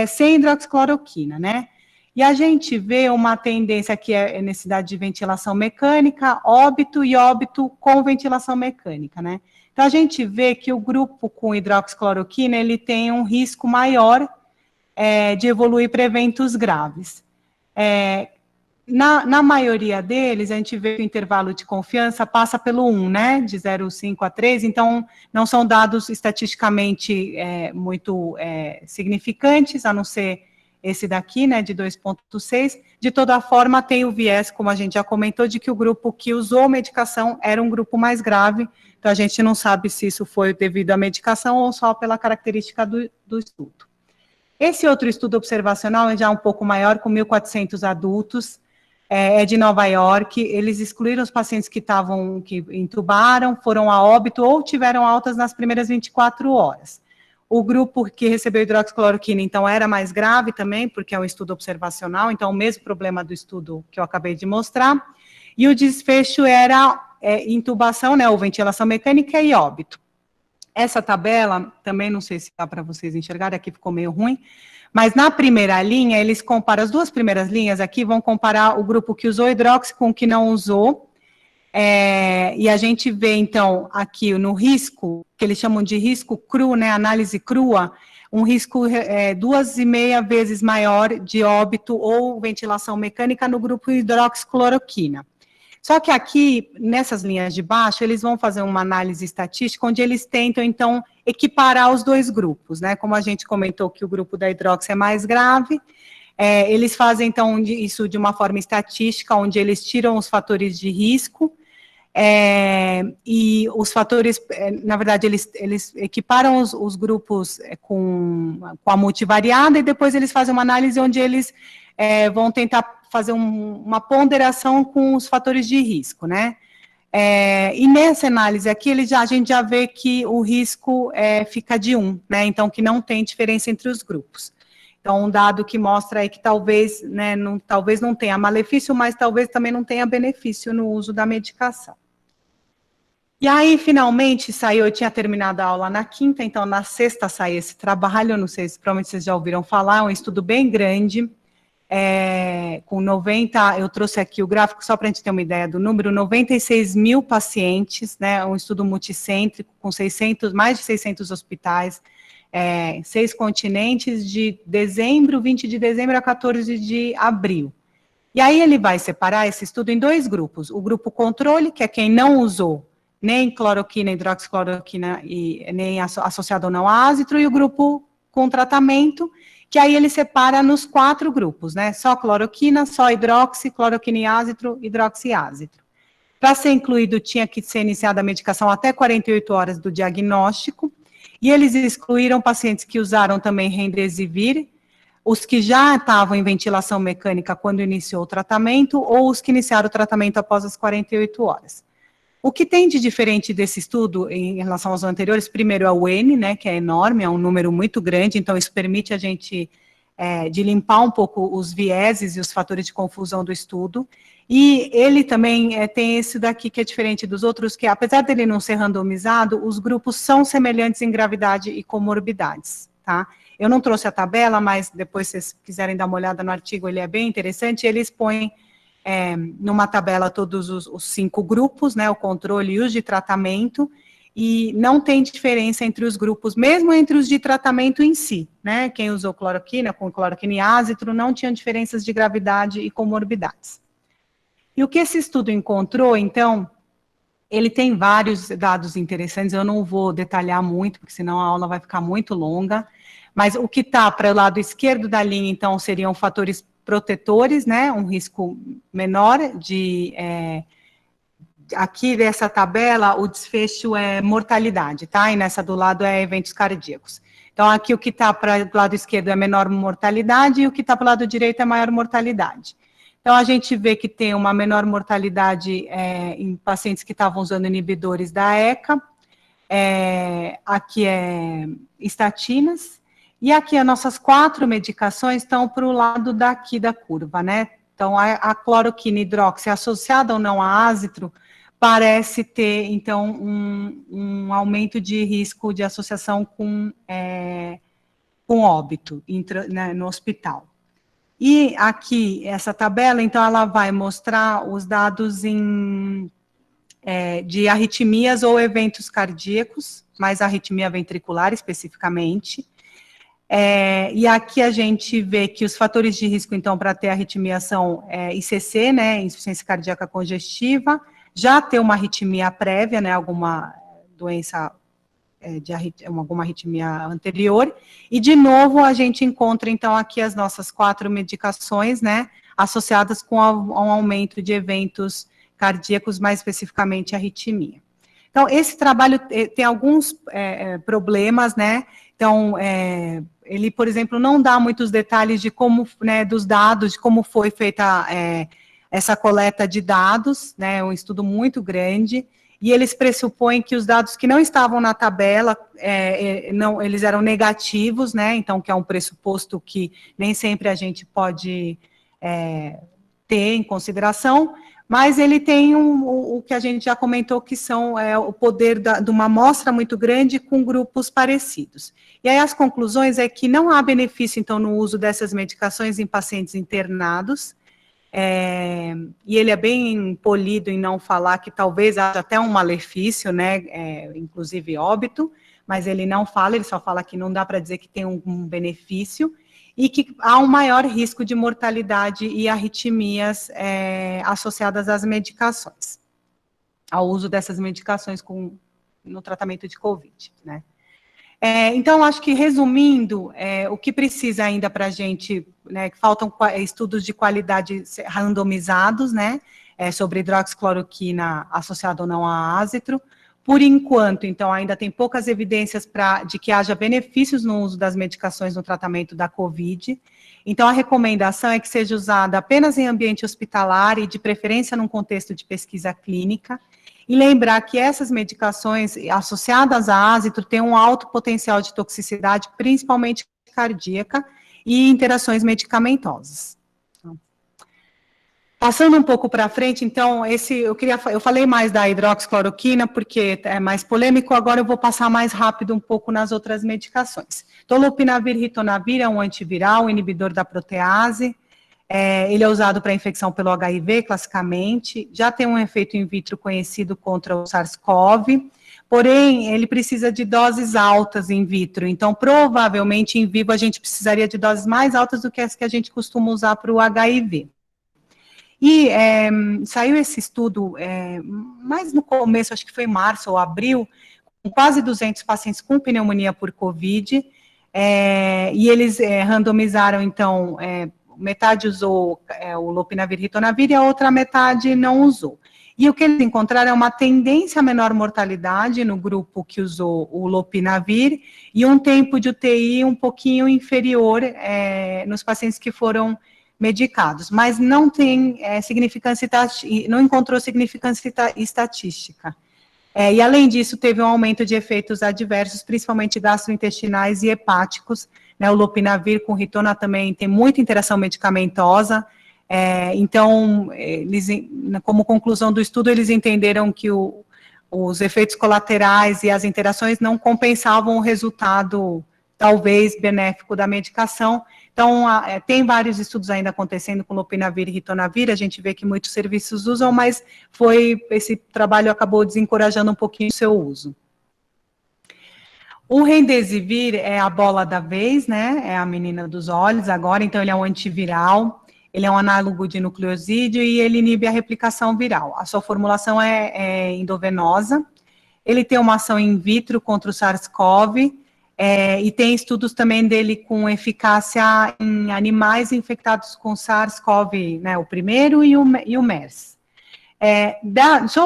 sem hidroxicloroquina, né? E a gente vê uma tendência que é necessidade de ventilação mecânica, óbito e óbito com ventilação mecânica, né? Então, a gente vê que o grupo com hidroxicloroquina, ele tem um risco maior de evoluir para eventos graves. Na maioria deles, a gente vê que o intervalo de confiança passa pelo 1, né, de 0,5 a 3, então não são dados estatisticamente muito significantes, a não ser esse daqui, né, de 2,6. De toda forma, tem o viés, como a gente já comentou, de que o grupo que usou medicação era um grupo mais grave, então a gente não sabe se isso foi devido à medicação ou só pela característica do estudo. Esse outro estudo observacional é já um pouco maior, com 1.400 adultos, de Nova York. Eles excluíram os pacientes que intubaram, foram a óbito ou tiveram altas nas primeiras 24 horas. O grupo que recebeu hidroxicloroquina, então, era mais grave também, porque é um estudo observacional, então, o mesmo problema do estudo que eu acabei de mostrar, e o desfecho era intubação, né, ou ventilação mecânica e óbito. Essa tabela, também não sei se dá para vocês enxergarem, aqui ficou meio ruim, mas na primeira linha, eles comparam, as 2 primeiras linhas aqui vão comparar o grupo que usou hidroxi com o que não usou, e a gente vê, então, aqui no risco, que eles chamam de risco cru, né, análise crua, um risco 2,5 vezes maior de óbito ou ventilação mecânica no grupo hidroxicloroquina. Só que aqui, nessas linhas de baixo, eles vão fazer uma análise estatística, onde eles tentam, então, equiparar os 2 grupos, né, como a gente comentou que o grupo da hidroxi é mais grave, eles fazem, então, isso de uma forma estatística, onde eles tiram os fatores de risco, e os fatores, na verdade, eles equiparam os grupos com a multivariada, e depois eles fazem uma análise onde eles vão tentar fazer uma ponderação com os fatores de risco, né? E nessa análise aqui, a gente já vê que o risco fica de 1, né? Então, que não tem diferença entre os grupos. Então, um dado que mostra aí que talvez, né, talvez não tenha malefício, mas talvez também não tenha benefício no uso da medicação. E aí, finalmente, saiu, eu tinha terminado a aula na quinta, então na sexta saiu esse trabalho, não sei se provavelmente vocês já ouviram falar, é um estudo bem grande, com 90, eu trouxe aqui o gráfico só para a gente ter uma ideia do número, 96 mil pacientes, né, um estudo multicêntrico com mais de 600 hospitais, 6 continentes, de 20 de dezembro a 14 de abril. E aí ele vai separar esse estudo em 2 grupos, o grupo controle, que é quem não usou nem cloroquina, hidroxicloroquina, e nem associado ou não a ácitro, e o grupo com tratamento, que aí ele separa nos 4 grupos, né? Só cloroquina, só hidroxi, cloroquina e ácitro, hidroxi e ácitro. Para ser incluído, tinha que ser iniciada a medicação até 48 horas do diagnóstico, e eles excluíram pacientes que usaram também remdesivir, os que já estavam em ventilação mecânica quando iniciou o tratamento, ou os que iniciaram o tratamento após as 48 horas. O que tem de diferente desse estudo em relação aos anteriores, primeiro é o N, né, que é enorme, é um número muito grande, então isso permite a gente de limpar um pouco os vieses e os fatores de confusão do estudo, e ele também tem esse daqui que é diferente dos outros, que apesar dele não ser randomizado, os grupos são semelhantes em gravidade e comorbidades, tá? Eu não trouxe a tabela, mas depois, se vocês quiserem dar uma olhada no artigo, ele é bem interessante, ele expõe numa tabela todos os 5 grupos, né, o controle e os de tratamento, e não tem diferença entre os grupos, mesmo entre os de tratamento em si, né, quem usou cloroquina, com cloroquina e ácitro, não tinha diferenças de gravidade e comorbidades. E o que esse estudo encontrou, então, ele tem vários dados interessantes, eu não vou detalhar muito, porque senão a aula vai ficar muito longa, mas o que está para o lado esquerdo da linha, então, seriam fatores protetores, né, um risco menor de, aqui dessa tabela, o desfecho é mortalidade, tá, e nessa do lado é eventos cardíacos. Então, aqui o que está para o lado esquerdo é menor mortalidade, e o que está para o lado direito é maior mortalidade. Então, a gente vê que tem uma menor mortalidade em pacientes que estavam usando inibidores da ECA, aqui é estatinas, e aqui as nossas 4 medicações estão para o lado daqui da curva, né? Então, a cloroquina hidroxi associada ou não a ácitro parece ter, então, um aumento de risco de associação com óbito né, no hospital. E aqui, essa tabela, então, ela vai mostrar os dados de arritmias ou eventos cardíacos, mais arritmia ventricular especificamente. E aqui a gente vê que os fatores de risco, então, para ter arritmia são ICC, né, insuficiência cardíaca congestiva, já ter uma arritmia prévia, né, alguma doença, alguma arritmia anterior, e de novo a gente encontra, então, aqui as nossas 4 medicações, né, associadas com um aumento de eventos cardíacos, mais especificamente arritmia. Então, esse trabalho tem alguns problemas, né, então, ele, por exemplo, não dá muitos detalhes de como, né, dos dados, de como foi feita essa coleta de dados, né, um estudo muito grande, e eles pressupõem que os dados que não estavam na tabela, eles eram negativos, né, então, que é um pressuposto que nem sempre a gente pode ter em consideração, mas ele tem o que a gente já comentou, que são o poder de uma amostra muito grande com grupos parecidos. E aí as conclusões é que não há benefício, então, no uso dessas medicações em pacientes internados, e ele é bem polido em não falar que talvez haja até um malefício, né, inclusive óbito, mas ele não fala, ele só fala que não dá para dizer que tem um benefício, e que há um maior risco de mortalidade e arritmias associadas às medicações, ao uso dessas medicações no tratamento de COVID, né. Então, acho que, resumindo, o que precisa ainda para a gente, né, que faltam estudos de qualidade randomizados, né, sobre hidroxicloroquina associada ou não a ácitro. Por enquanto, então, ainda tem poucas evidências de que haja benefícios no uso das medicações no tratamento da COVID. Então, a recomendação é que seja usada apenas em ambiente hospitalar e, de preferência, num contexto de pesquisa clínica. E lembrar que essas medicações associadas a ácitro têm um alto potencial de toxicidade, principalmente cardíaca, e interações medicamentosas. Passando um pouco para frente, então, eu falei mais da hidroxicloroquina, porque é mais polêmico, agora eu vou passar mais rápido um pouco nas outras medicações. Então, lopinavir, ritonavir é um antiviral, inibidor da protease, Ele é usado para infecção pelo HIV, classicamente, já tem um efeito in vitro conhecido contra o SARS-CoV, porém, ele precisa de doses altas in vitro, então, provavelmente, em vivo, a gente precisaria de doses mais altas do que as que a gente costuma usar para o HIV. E saiu esse estudo, mais no começo, acho que foi em março ou abril, com quase 200 pacientes com pneumonia por Covid, e eles randomizaram, então, metade usou o lopinavir e ritonavir e a outra metade não usou. E o que eles encontraram é uma tendência a menor mortalidade no grupo que usou o lopinavir e um tempo de UTI um pouquinho inferior nos pacientes que foram medicados, mas não tem significância, não encontrou significância estatística. E além disso, teve um aumento de efeitos adversos, principalmente gastrointestinais e hepáticos, né? O lopinavir com ritona também tem muita interação medicamentosa, então, eles, como conclusão do estudo, eles entenderam que os efeitos colaterais e as interações não compensavam o resultado, talvez, benéfico da medicação. Então, tem vários estudos ainda acontecendo com lopinavir e ritonavir, a gente vê que muitos serviços usam, mas esse trabalho acabou desencorajando um pouquinho o seu uso. O remdesivir é a bola da vez, né, é a menina dos olhos agora, então ele é um antiviral, ele é um análogo de nucleosídeo e ele inibe a replicação viral. A sua formulação é endovenosa, ele tem uma ação in vitro contra o SARS-CoV, e tem estudos também dele com eficácia em animais infectados com SARS-CoV, né, o primeiro e o MERS.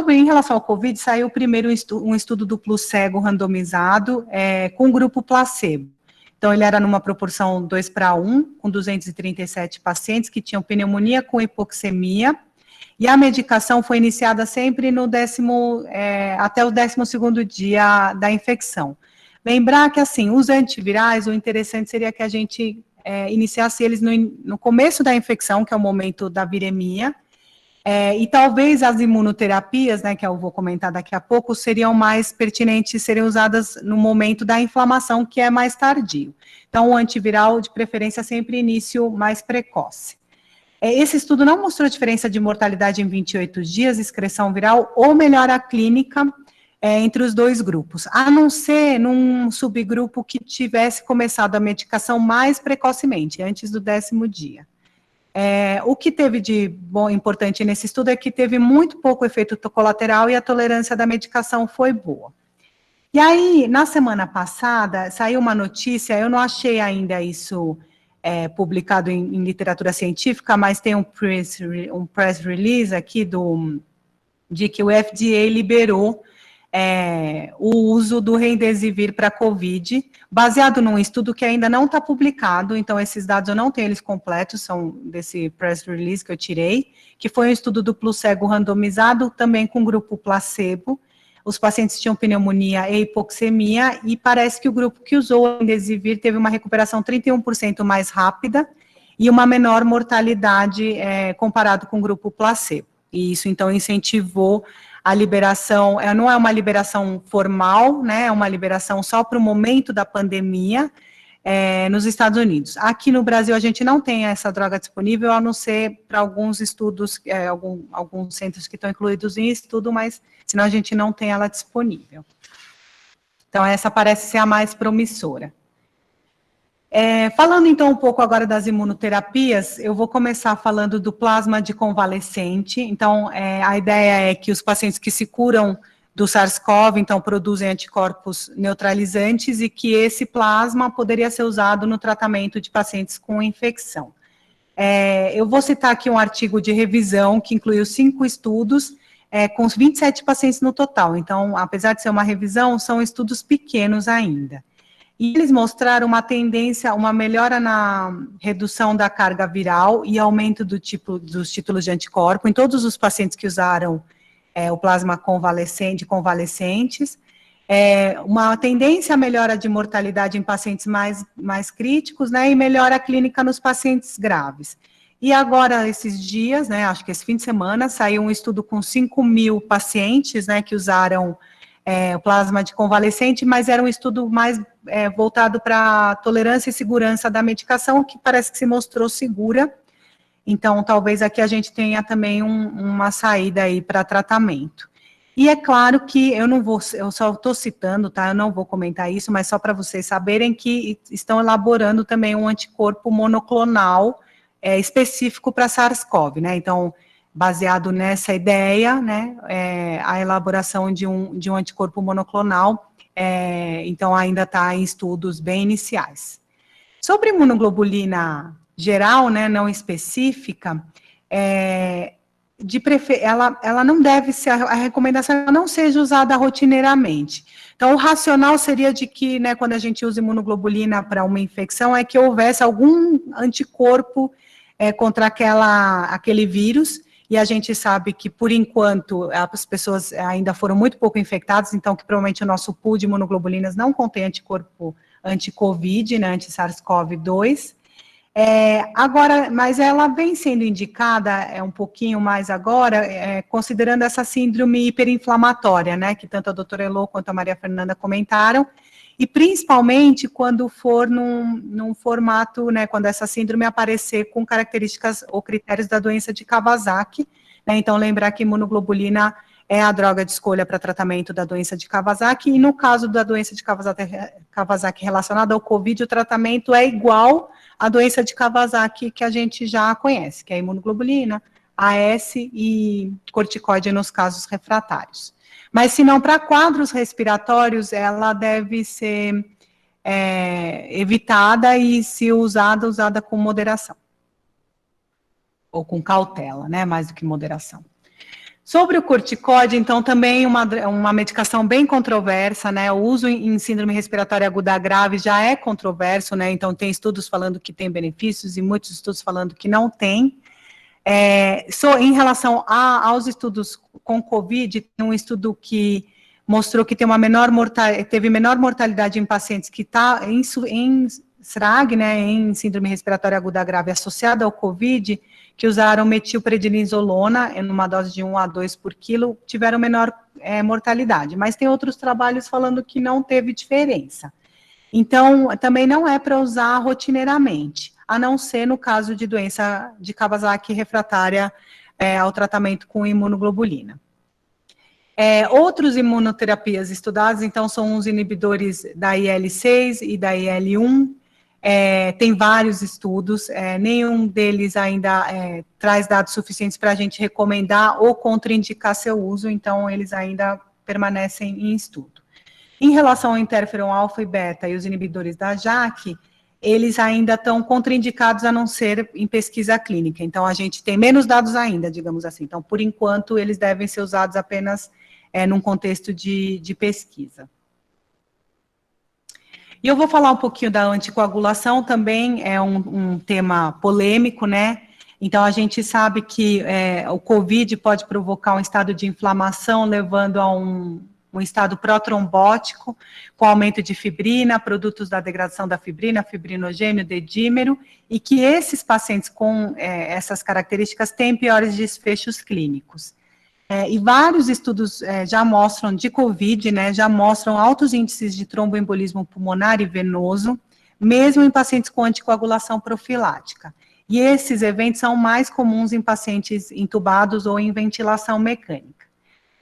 Em relação ao COVID, saiu primeiro um estudo duplo cego randomizado com grupo placebo. Então, ele era numa proporção 2:1, com 237 pacientes que tinham pneumonia com hipoxemia, e a medicação foi iniciada sempre no até o 12º dia da infecção. Lembrar que, assim, os antivirais, o interessante seria que a gente iniciasse eles no começo da infecção, que é o momento da viremia, e talvez as imunoterapias, né, que eu vou comentar daqui a pouco, seriam mais pertinentes serem usadas no momento da inflamação, que é mais tardio. Então, o antiviral, de preferência, sempre início mais precoce. Esse estudo não mostrou diferença de mortalidade em 28 dias, excreção viral ou melhora clínica entre os dois grupos, a não ser num subgrupo que tivesse começado a medicação mais precocemente, antes do 10º dia. O que teve de bom, importante nesse estudo é que teve muito pouco efeito colateral e a tolerância da medicação foi boa. E aí, na semana passada, saiu uma notícia, eu não achei ainda isso publicado em literatura científica, mas tem um press release aqui de que o FDA liberou o uso do remdesivir para COVID, baseado num estudo que ainda não está publicado, então esses dados eu não tenho eles completos, são desse press release que eu tirei, que foi um estudo duplo cego randomizado, também com grupo placebo, os pacientes tinham pneumonia e hipoxemia, e parece que o grupo que usou o remdesivir teve uma recuperação 31% mais rápida, e uma menor mortalidade comparado com o grupo placebo, e isso então incentivou a liberação, não é uma liberação formal, né, é uma liberação só para o momento da pandemia nos Estados Unidos. Aqui no Brasil a gente não tem essa droga disponível, a não ser para alguns estudos, alguns centros que estão incluídos em estudo, mas senão a gente não tem ela disponível. Então essa parece ser a mais promissora. Falando então um pouco agora das imunoterapias, eu vou começar falando do plasma de convalescente. Então, a ideia é que os pacientes que se curam do SARS-CoV, então, produzem anticorpos neutralizantes e que esse plasma poderia ser usado no tratamento de pacientes com infecção. Eu vou citar aqui um artigo de revisão que incluiu 5 estudos, com 27 pacientes no total. Então, apesar de ser uma revisão, são estudos pequenos ainda. E eles mostraram uma tendência, uma melhora na redução da carga viral e aumento dos títulos de anticorpo em todos os pacientes que usaram o plasma convalescentes, uma tendência à melhora de mortalidade em pacientes mais críticos, né, e melhora clínica nos pacientes graves. E agora, esses dias, né, acho que esse fim de semana, saiu um estudo com 5.000 pacientes, né, que usaram o plasma de convalescente, mas era um estudo mais voltado para tolerância e segurança da medicação, que parece que se mostrou segura, Então, talvez aqui a gente tenha também uma saída aí para tratamento. E é claro que eu só estou citando, tá? Eu não vou comentar isso, mas só para vocês saberem que estão elaborando também um anticorpo monoclonal específico para SARS-CoV, né? Então, baseado nessa ideia, né, a elaboração de um anticorpo monoclonal, então ainda está em estudos bem iniciais. Sobre imunoglobulina geral, né, não específica, ela não deve ser, a recomendação não seja usada rotineiramente. Então, o racional seria de que, né, quando a gente usa imunoglobulina para uma infecção, é que houvesse algum anticorpo contra aquele vírus, e a gente sabe que, por enquanto, as pessoas ainda foram muito pouco infectadas, então, que provavelmente o nosso pool de imunoglobulinas não contém anticorpo anti-Covid, né, anti-SARS-CoV-2. Agora, mas ela vem sendo indicada um pouquinho mais agora, considerando essa síndrome hiperinflamatória, né, que tanto a doutora Elô quanto a Maria Fernanda comentaram, e principalmente quando for num formato, né, quando essa síndrome aparecer com características ou critérios da doença de Kawasaki, né, então lembrar que imunoglobulina é a droga de escolha para tratamento da doença de Kawasaki, e no caso da doença de Kawasaki relacionada ao Covid, o tratamento é igual à doença de Kawasaki que a gente já conhece, que é a imunoglobulina, AS e corticoide nos casos refratários. Mas, se não, para quadros respiratórios, ela deve ser evitada e, se usada com moderação. Ou com cautela, né, mais do que moderação. Sobre o corticoide, então, também uma medicação bem controversa, né, o uso em síndrome respiratória aguda grave já é controverso, né, então tem estudos falando que tem benefícios e muitos estudos falando que não tem. Em relação aos estudos com Covid, tem um estudo que mostrou que teve menor mortalidade em pacientes que está em SRAG, né, em síndrome respiratória aguda grave associada ao Covid, que usaram metilprednisolona em uma dose de 1 a 2 por quilo, tiveram menor mortalidade. Mas tem outros trabalhos falando que não teve diferença. Então, também não é para usar rotineiramente, a não ser no caso de doença de Kawasaki refratária ao tratamento com imunoglobulina. Outros imunoterapias estudadas, então, são os inibidores da IL-6 e da IL-1, tem vários estudos, nenhum deles ainda traz dados suficientes para a gente recomendar ou contraindicar seu uso, então eles ainda permanecem em estudo. Em relação ao interferon alfa e beta e os inibidores da JAK, eles ainda estão contraindicados a não ser em pesquisa clínica, então a gente tem menos dados ainda, digamos assim, então por enquanto eles devem ser usados apenas num contexto de pesquisa. E eu vou falar um pouquinho da anticoagulação, também é um tema polêmico, né? Então, a gente sabe que o COVID pode provocar um estado de inflamação, levando a um estado protrombótico, com aumento de fibrina, produtos da degradação da fibrina, fibrinogênio, dedímero, e que esses pacientes com essas características têm piores desfechos clínicos. E vários estudos já mostram, de COVID, né, já mostram altos índices de tromboembolismo pulmonar e venoso, mesmo em pacientes com anticoagulação profilática. E esses eventos são mais comuns em pacientes intubados ou em ventilação mecânica.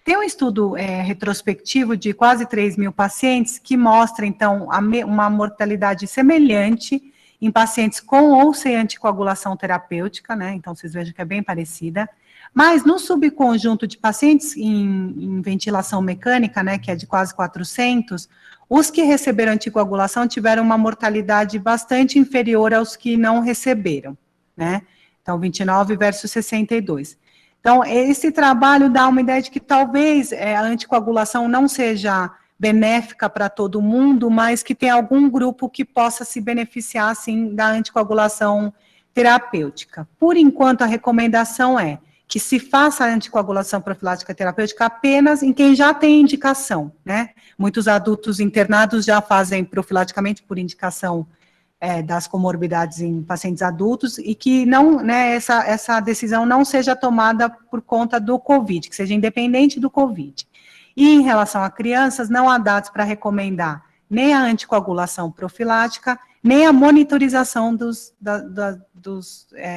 Tem um estudo retrospectivo de quase 3.000 pacientes que mostra, então, uma mortalidade semelhante em pacientes com ou sem anticoagulação terapêutica, né, então vocês vejam que é bem parecida, mas no subconjunto de pacientes em ventilação mecânica, né, que é de quase 400, os que receberam anticoagulação tiveram uma mortalidade bastante inferior aos que não receberam, né, então 29 versus 62. Então, esse trabalho dá uma ideia de que talvez a anticoagulação não seja benéfica para todo mundo, mas que tem algum grupo que possa se beneficiar, sim, da anticoagulação terapêutica. Por enquanto, a recomendação é que se faça a anticoagulação profilática terapêutica apenas em quem já tem indicação, né? Muitos adultos internados já fazem profilaticamente por indicação das comorbidades em pacientes adultos, e que não, né, essa decisão não seja tomada por conta do COVID, que seja independente do COVID. E em relação a crianças, não há dados para recomendar nem a anticoagulação profilática, nem a monitorização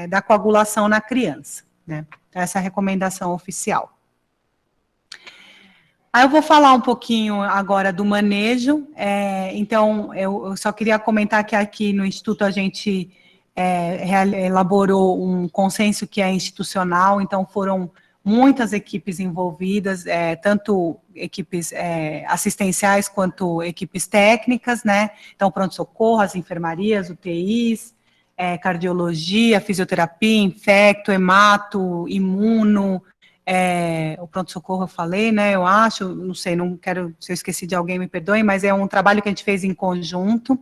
da coagulação na criança, né? Essa é a recomendação oficial. Aí eu vou falar um pouquinho agora do manejo. Então, eu só queria comentar que aqui no Instituto a gente elaborou um consenso que é institucional, então foram muitas equipes envolvidas, tanto equipes assistenciais quanto equipes técnicas, né? Então, pronto-socorro, as enfermarias, UTIs, cardiologia, fisioterapia, infecto, hemato, imuno, o pronto-socorro eu falei, né? Eu acho, não sei, não quero, se eu esqueci de alguém, me perdoem, mas é um trabalho que a gente fez em conjunto.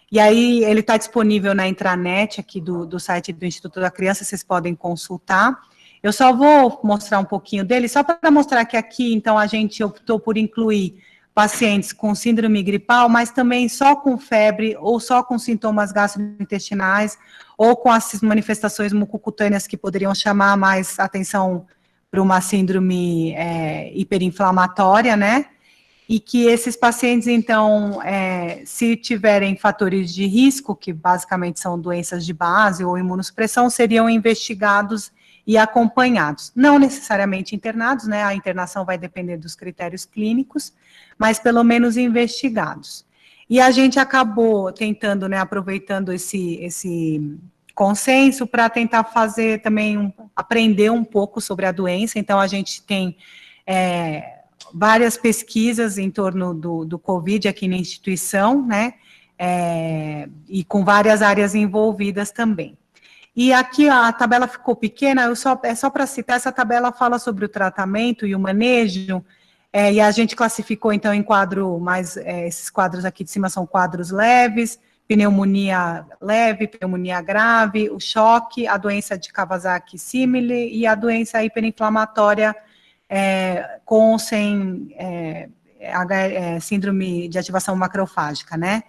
E aí, ele está disponível na intranet aqui do site do Instituto da Criança, vocês podem consultar. Eu só vou mostrar um pouquinho dele, só para mostrar que aqui, então, a gente optou por incluir pacientes com síndrome gripal, mas também só com febre, ou só com sintomas gastrointestinais, ou com as manifestações mucocutâneas que poderiam chamar mais atenção para uma síndrome hiperinflamatória, né? E que esses pacientes, então, se tiverem fatores de risco, que basicamente são doenças de base ou imunossupressão, seriam investigados e acompanhados. Não necessariamente internados, né? A internação vai depender dos critérios clínicos, mas pelo menos investigados. E a gente acabou tentando, né, aproveitando esse consenso para tentar fazer também, aprender um pouco sobre a doença. Então, a gente tem várias pesquisas em torno do COVID aqui na instituição, né, e com várias áreas envolvidas também. E aqui a tabela ficou pequena, é só para citar, essa tabela fala sobre o tratamento e o manejo, e a gente classificou, então, em quadro mais, esses quadros aqui de cima são quadros leves, pneumonia leve, pneumonia grave, o choque, a doença de Kawasaki-Simile e a doença hiperinflamatória com ou sem síndrome de ativação macrofágica, né?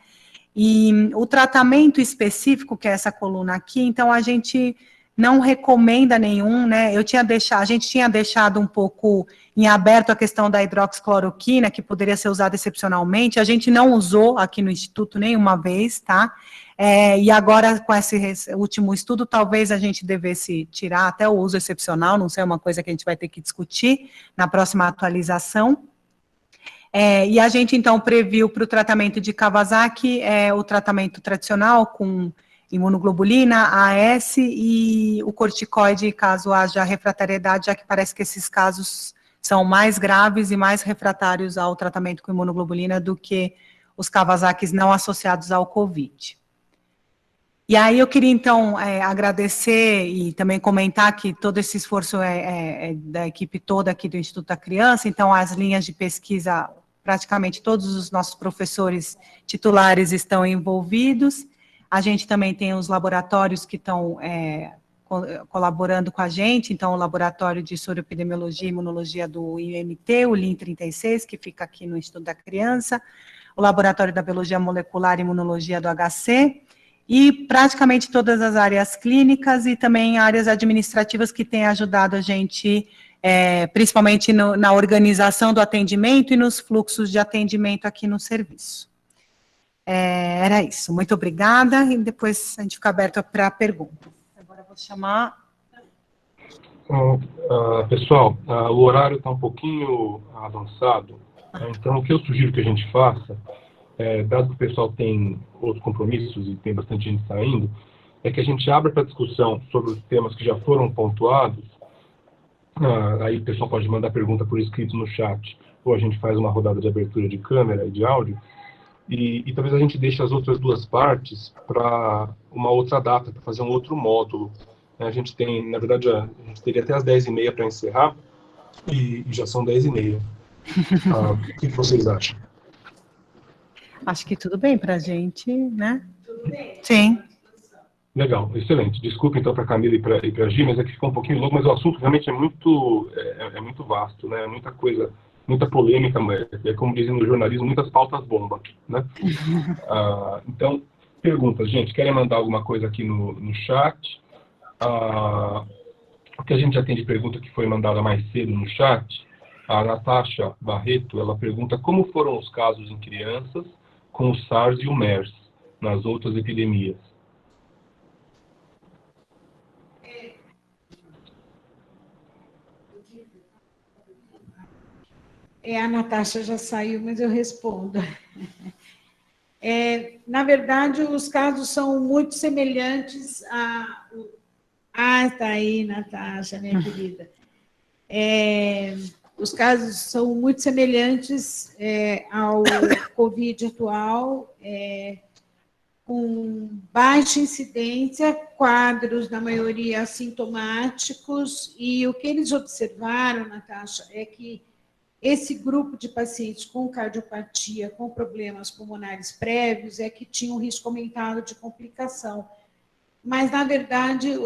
E o tratamento específico, que é essa coluna aqui, então a gente não recomenda nenhum, né? A gente tinha deixado um pouco em aberto a questão da hidroxicloroquina, que poderia ser usada excepcionalmente, a gente não usou aqui no Instituto nenhuma vez, tá? E agora, com esse último estudo, talvez a gente devesse tirar até o uso excepcional, não sei, é uma coisa que a gente vai ter que discutir na próxima atualização. E a gente, então, previu para o tratamento de Kawasaki o tratamento tradicional com imunoglobulina, AS e o corticoide, caso haja refratariedade, já que parece que esses casos são mais graves e mais refratários ao tratamento com imunoglobulina do que os Kawasakis não associados ao COVID. E aí eu queria, então, agradecer e também comentar que todo esse esforço é da equipe toda aqui do Instituto da Criança, então as linhas de pesquisa, praticamente todos os nossos professores titulares estão envolvidos, a gente também tem os laboratórios que estão colaborando com a gente, então o laboratório de soroepidemiologia e imunologia do IMT, o LIM 36, que fica aqui no Instituto da Criança, o laboratório da biologia molecular e imunologia do HC, e praticamente todas as áreas clínicas e também áreas administrativas que têm ajudado a gente, principalmente na organização do atendimento e nos fluxos de atendimento aqui no serviço. Era isso, muito obrigada, e depois a gente fica aberto para perguntas. Agora eu vou chamar...
Pessoal, o horário está um pouquinho avançado, então o que eu sugiro que a gente faça, dado que o pessoal tem outros compromissos e tem bastante gente saindo, é que a gente abra para discussão sobre os temas que já foram pontuados. Aí o pessoal pode mandar pergunta por escrito no chat, ou a gente faz uma rodada de abertura de câmera e de áudio, e talvez a gente deixe as outras duas partes para uma outra data, para fazer um outro módulo. A gente tem, na verdade, a gente teria até as 10h30 para encerrar, e já são 10h30. O que vocês acham?
Acho que tudo bem para a gente, né? Tudo bem. Sim.
Legal, excelente. Desculpa, então, para a Camila e para a Gi, mas é que ficou um pouquinho longo, mas o assunto realmente é muito vasto, né? Muita coisa, muita polêmica, como dizem no jornalismo, muitas pautas bomba, né? Então, perguntas, gente, querem mandar alguma coisa aqui no chat? O que a gente já tem de pergunta que foi mandada mais cedo no chat, a Natasha Barreto, ela pergunta como foram os casos em crianças com o SARS e o MERS nas outras epidemias?
A Natasha já saiu, mas eu respondo. Na verdade, os casos são muito semelhantes a... está aí, Natasha, minha querida. Os casos são muito semelhantes ao Covid atual, com baixa incidência, quadros, na maioria, assintomáticos, e o que eles observaram, Natasha, é que esse grupo de pacientes com cardiopatia, com problemas pulmonares prévios, é que tinha um risco aumentado de complicação. Mas, na verdade,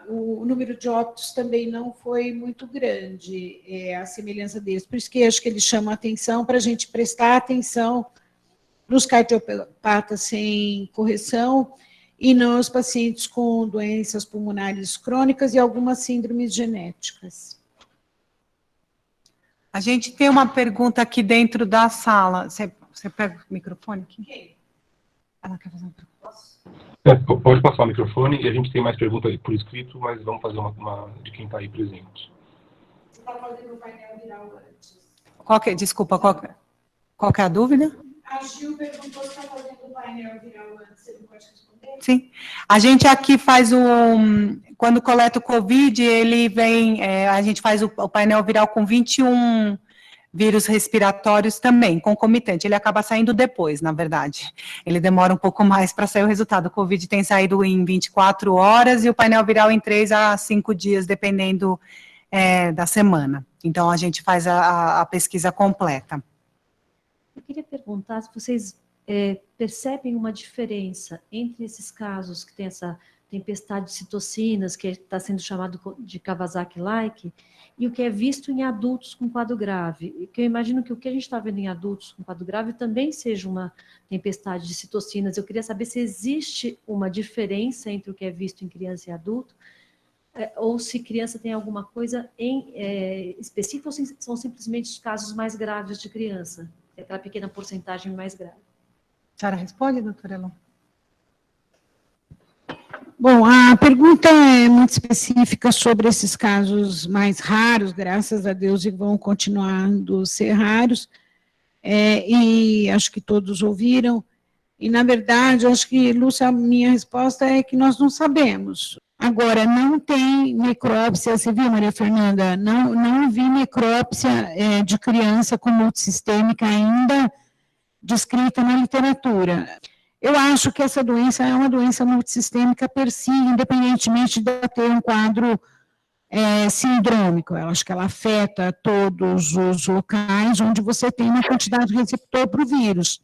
o número de óbitos também não foi muito grande, a semelhança deles. Por isso que acho que eles chamam a atenção para a gente prestar atenção nos cardiopatas sem correção e nos pacientes com doenças pulmonares crônicas e algumas síndromes genéticas.
A gente tem uma pergunta aqui dentro da sala. Você pega o microfone aqui? Ela quer fazer uma pergunta.
Pode passar o microfone e a gente tem mais perguntas por escrito, mas vamos fazer uma de quem está aí presente.
Você está fazendo o painel viral antes.
Desculpa, qual que é a dúvida?
A Gil perguntou se está fazendo o painel viral antes, você não pode responder?
Sim. A gente aqui faz quando coleta o COVID, ele vem, a gente faz o painel viral com 21 vírus respiratórios também, concomitante. Ele acaba saindo depois, na verdade. Ele demora um pouco mais para sair o resultado. O COVID tem saído em 24 horas e o painel viral em 3 a 5 dias, dependendo da semana. Então, a gente faz a pesquisa completa.
Eu queria perguntar se vocês percebem uma diferença entre esses casos que tem essa tempestade de citocinas, que está sendo chamado de Kawasaki-like, e o que é visto em adultos com quadro grave. Porque eu imagino que o que a gente está vendo em adultos com quadro grave também seja uma tempestade de citocinas. Eu queria saber se existe uma diferença entre o que é visto em criança e adulto, ou se criança tem alguma coisa específica, ou são simplesmente os casos mais graves de criança, aquela pequena porcentagem mais grave.
A senhora responde, doutora Elon?
Bom, a pergunta é muito específica sobre esses casos mais raros, graças a Deus, e vão continuando a ser raros, e acho que todos ouviram, e, na verdade, acho que, Lúcia, a minha resposta é que nós não sabemos. Agora, não tem necrópsia, você viu, Maria Fernanda? Não vi necrópsia de criança com multissistêmica ainda descrita na literatura. Eu acho que essa doença é uma doença multissistêmica per si, independentemente de ter um quadro sindrômico. Eu acho que ela afeta todos os locais onde você tem uma quantidade de receptor para o vírus.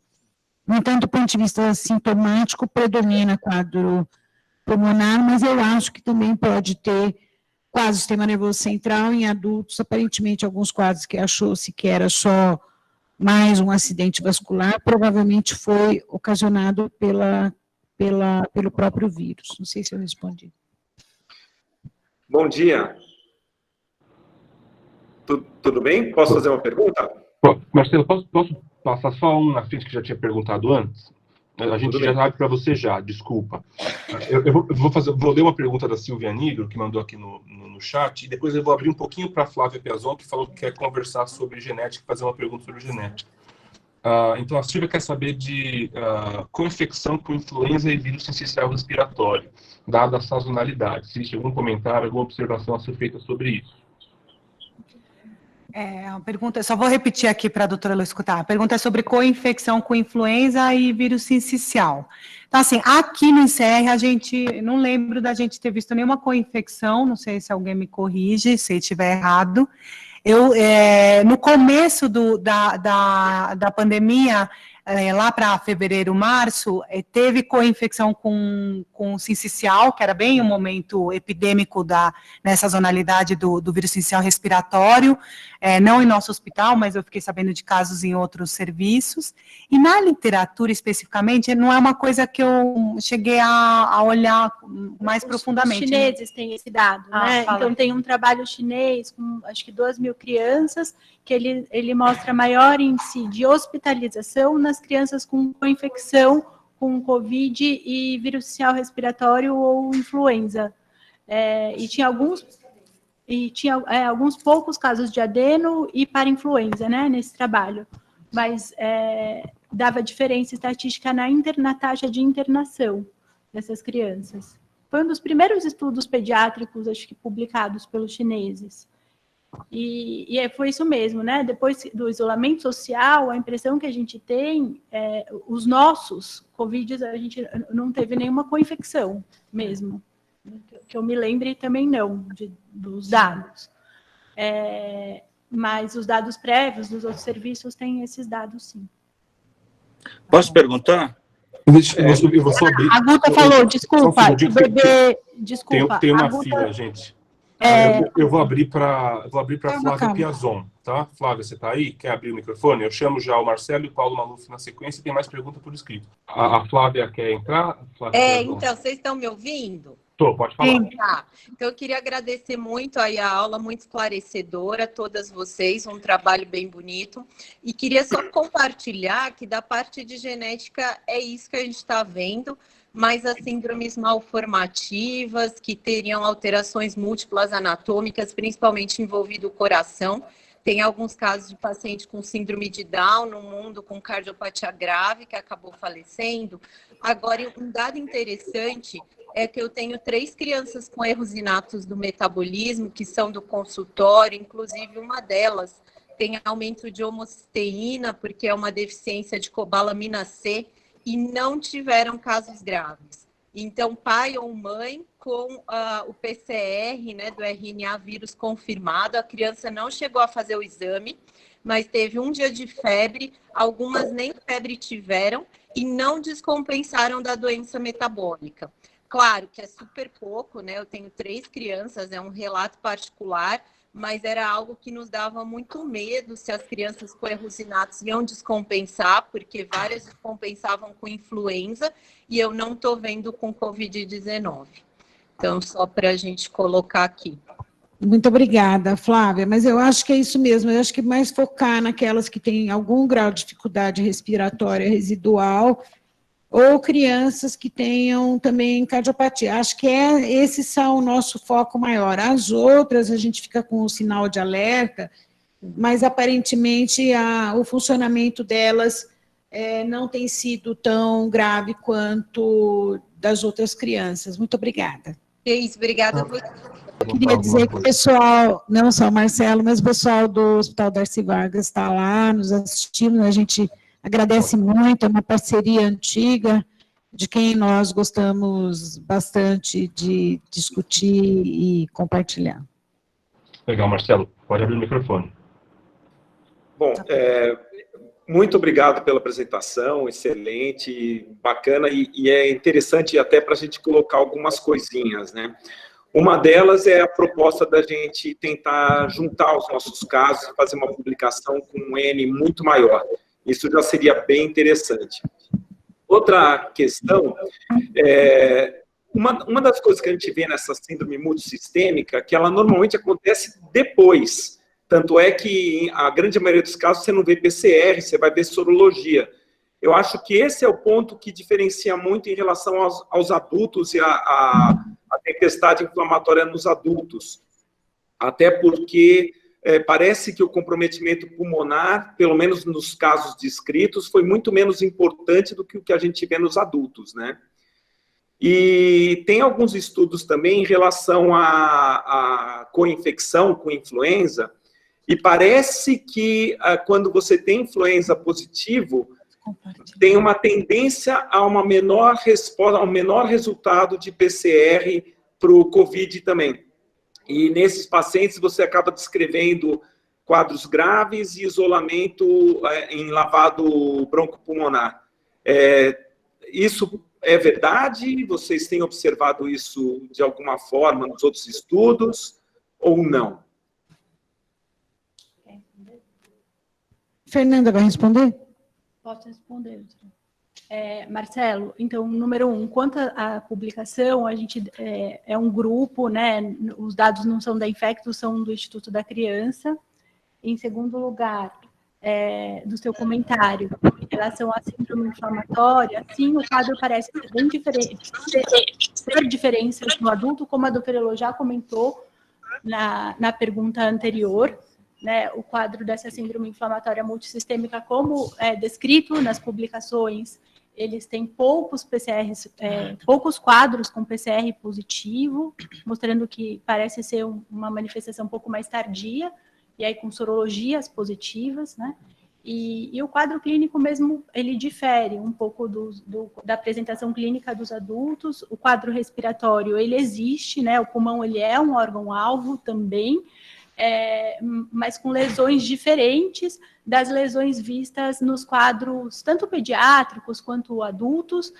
No entanto, do ponto de vista sintomático, predomina quadro pulmonar, mas eu acho que também pode ter quadro do sistema nervoso central em adultos, aparentemente alguns quadros que achou-se que era só mais um acidente vascular, provavelmente foi ocasionado pelo próprio vírus. Não sei se eu respondi.
Bom dia. Tudo bem? Posso fazer uma pergunta?
Marcelo, posso passar só um na frente que já tinha perguntado antes? A gente já sabe para você já, desculpa. Eu vou ler uma pergunta da Silvia Nigro, que mandou aqui no chat, e depois eu vou abrir um pouquinho para a Flávia Piazon, que falou que quer conversar sobre genética, fazer uma pergunta sobre genética. Então, a Silvia quer saber de co-infecção com influenza e vírus sincicial respiratório, dada a sazonalidade. Se existe algum comentário, alguma observação a ser feita sobre isso?
Uma pergunta, só vou repetir aqui para a doutora Lu escutar. A pergunta é sobre co-infecção com influenza e vírus sincicial. Então, assim, aqui no ICR, a gente, não lembro da gente ter visto nenhuma co-infecção, não sei se alguém me corrige, se estiver errado. No começo da pandemia, lá para fevereiro, março, teve co-infecção com sincicial, que era bem o momento epidêmico nessa zonalidade do vírus sincicial respiratório, não em nosso hospital, mas eu fiquei sabendo de casos em outros serviços. E na literatura, especificamente, não é uma coisa que eu cheguei a olhar mais profundamente.
Os chineses têm esse dado, né?
Fala.
Então, tem um trabalho chinês com, acho que 2.000 crianças, que ele mostra maior índice de hospitalização nas nas crianças com infecção, com Covid e vírus social respiratório ou influenza. E tinha alguns poucos casos de adeno e parainfluenza, né, nesse trabalho. Mas dava diferença estatística na taxa de internação dessas crianças. Foi um dos primeiros estudos pediátricos, acho que publicados pelos chineses. E foi isso mesmo, né? Depois do isolamento social, a impressão que a gente tem, os nossos Covid, a gente não teve nenhuma co-infecção mesmo. Que eu me lembre também não, dos dados. Mas os dados prévios dos outros serviços têm esses dados, sim.
Posso perguntar?
Eu vou só abrir.
A Guta falou, desculpa,
Só um
bebê, desculpa.
Tem uma
Guta,
fila, gente.
É...
Eu vou abrir para Flávia
calma.
Piazon, tá? Flávia, você está aí? Quer abrir o microfone? Eu chamo já o Marcelo e o Paulo Maluf na sequência e tem mais pergunta por escrito. A Flávia quer entrar? Flávia Piazon.
Então, vocês estão me ouvindo?
Tô, pode falar.
Tá. Então, eu queria agradecer muito aí a aula, muito esclarecedora, todas vocês, um trabalho bem bonito. E queria só compartilhar que da parte de genética é isso que a gente está vendo, mas as síndromes malformativas, que teriam alterações múltiplas anatômicas, principalmente envolvido o coração. Tem alguns casos de paciente com síndrome de Down no mundo, com cardiopatia grave, que acabou falecendo. Agora, um dado interessante é que eu tenho 3 crianças com erros inatos do metabolismo, que são do consultório, inclusive uma delas tem aumento de homocisteína, porque é uma deficiência de cobalamina C, e não tiveram casos graves. Então, pai ou mãe com o PCR, né, do RNA vírus confirmado, a criança não chegou a fazer o exame, mas teve um dia de febre, algumas nem febre tiveram e não descompensaram da doença metabólica. Claro que é super pouco, né? Eu tenho 3 crianças, é um relato particular, mas era algo que nos dava muito medo se as crianças com erros inatos iam descompensar, porque várias descompensavam com influenza, e eu não estou vendo com Covid-19. Então, só para a gente colocar aqui.
Muito obrigada, Flávia, mas eu acho que é isso mesmo, eu acho que mais focar naquelas que têm algum grau de dificuldade respiratória residual, ou crianças que tenham também cardiopatia. Acho que esses são o nosso foco maior. As outras, a gente fica com o sinal de alerta, mas aparentemente o funcionamento delas não tem sido tão grave quanto das outras crianças. Muito obrigada.
É isso, obrigada a você.
Eu queria dizer que o pessoal, não só o Marcelo, mas o pessoal do Hospital Darcy Vargas está lá nos assistindo, a gente agradece muito, é uma parceria antiga, de quem nós gostamos bastante de discutir e compartilhar.
Legal, Marcelo, pode abrir o microfone.
Bom, muito obrigado pela apresentação, excelente, bacana, e é interessante até para a gente colocar algumas coisinhas, né? Uma delas é a proposta da gente tentar juntar os nossos casos e fazer uma publicação com um N muito maior. Isso já seria bem interessante. Outra questão, uma das coisas que a gente vê nessa síndrome multissistêmica, que ela normalmente acontece depois. Tanto é que a grande maioria dos casos você não vê PCR, você vai ver sorologia. Eu acho que esse é o ponto que diferencia muito em relação aos adultos e a tempestade inflamatória nos adultos. Até porque parece que o comprometimento pulmonar, pelo menos nos casos descritos, foi muito menos importante do que o que a gente vê nos adultos, né? E tem alguns estudos também em relação à co-infecção com influenza, e parece que quando você tem influenza positivo, tem uma tendência a uma menor resposta, a um menor resultado de PCR para o COVID também. E nesses pacientes você acaba descrevendo quadros graves e isolamento em lavado broncopulmonar. Isso é verdade? Vocês têm observado isso de alguma forma nos outros estudos ou não?
Fernanda vai responder?
Posso responder. Marcelo, então, número 1, quanto à publicação, a gente é um grupo, né? Os dados não são da Infectus, são do Instituto da Criança. Em segundo lugar, do seu comentário, relação à síndrome inflamatória, sim, o quadro parece ser bem diferente, ter diferenças no adulto, como a doutora Elô já comentou na pergunta anterior, né, o quadro dessa síndrome inflamatória multissistêmica, como é descrito nas publicações, eles têm poucos PCRs, poucos quadros com PCR positivo, mostrando que parece ser uma manifestação um pouco mais tardia, e aí com sorologias positivas, né? E o quadro clínico mesmo, ele difere um pouco da apresentação clínica dos adultos. O quadro respiratório, ele existe, né? O pulmão, ele é um órgão-alvo também, mas com lesões diferentes das lesões vistas nos quadros, tanto pediátricos quanto adultos,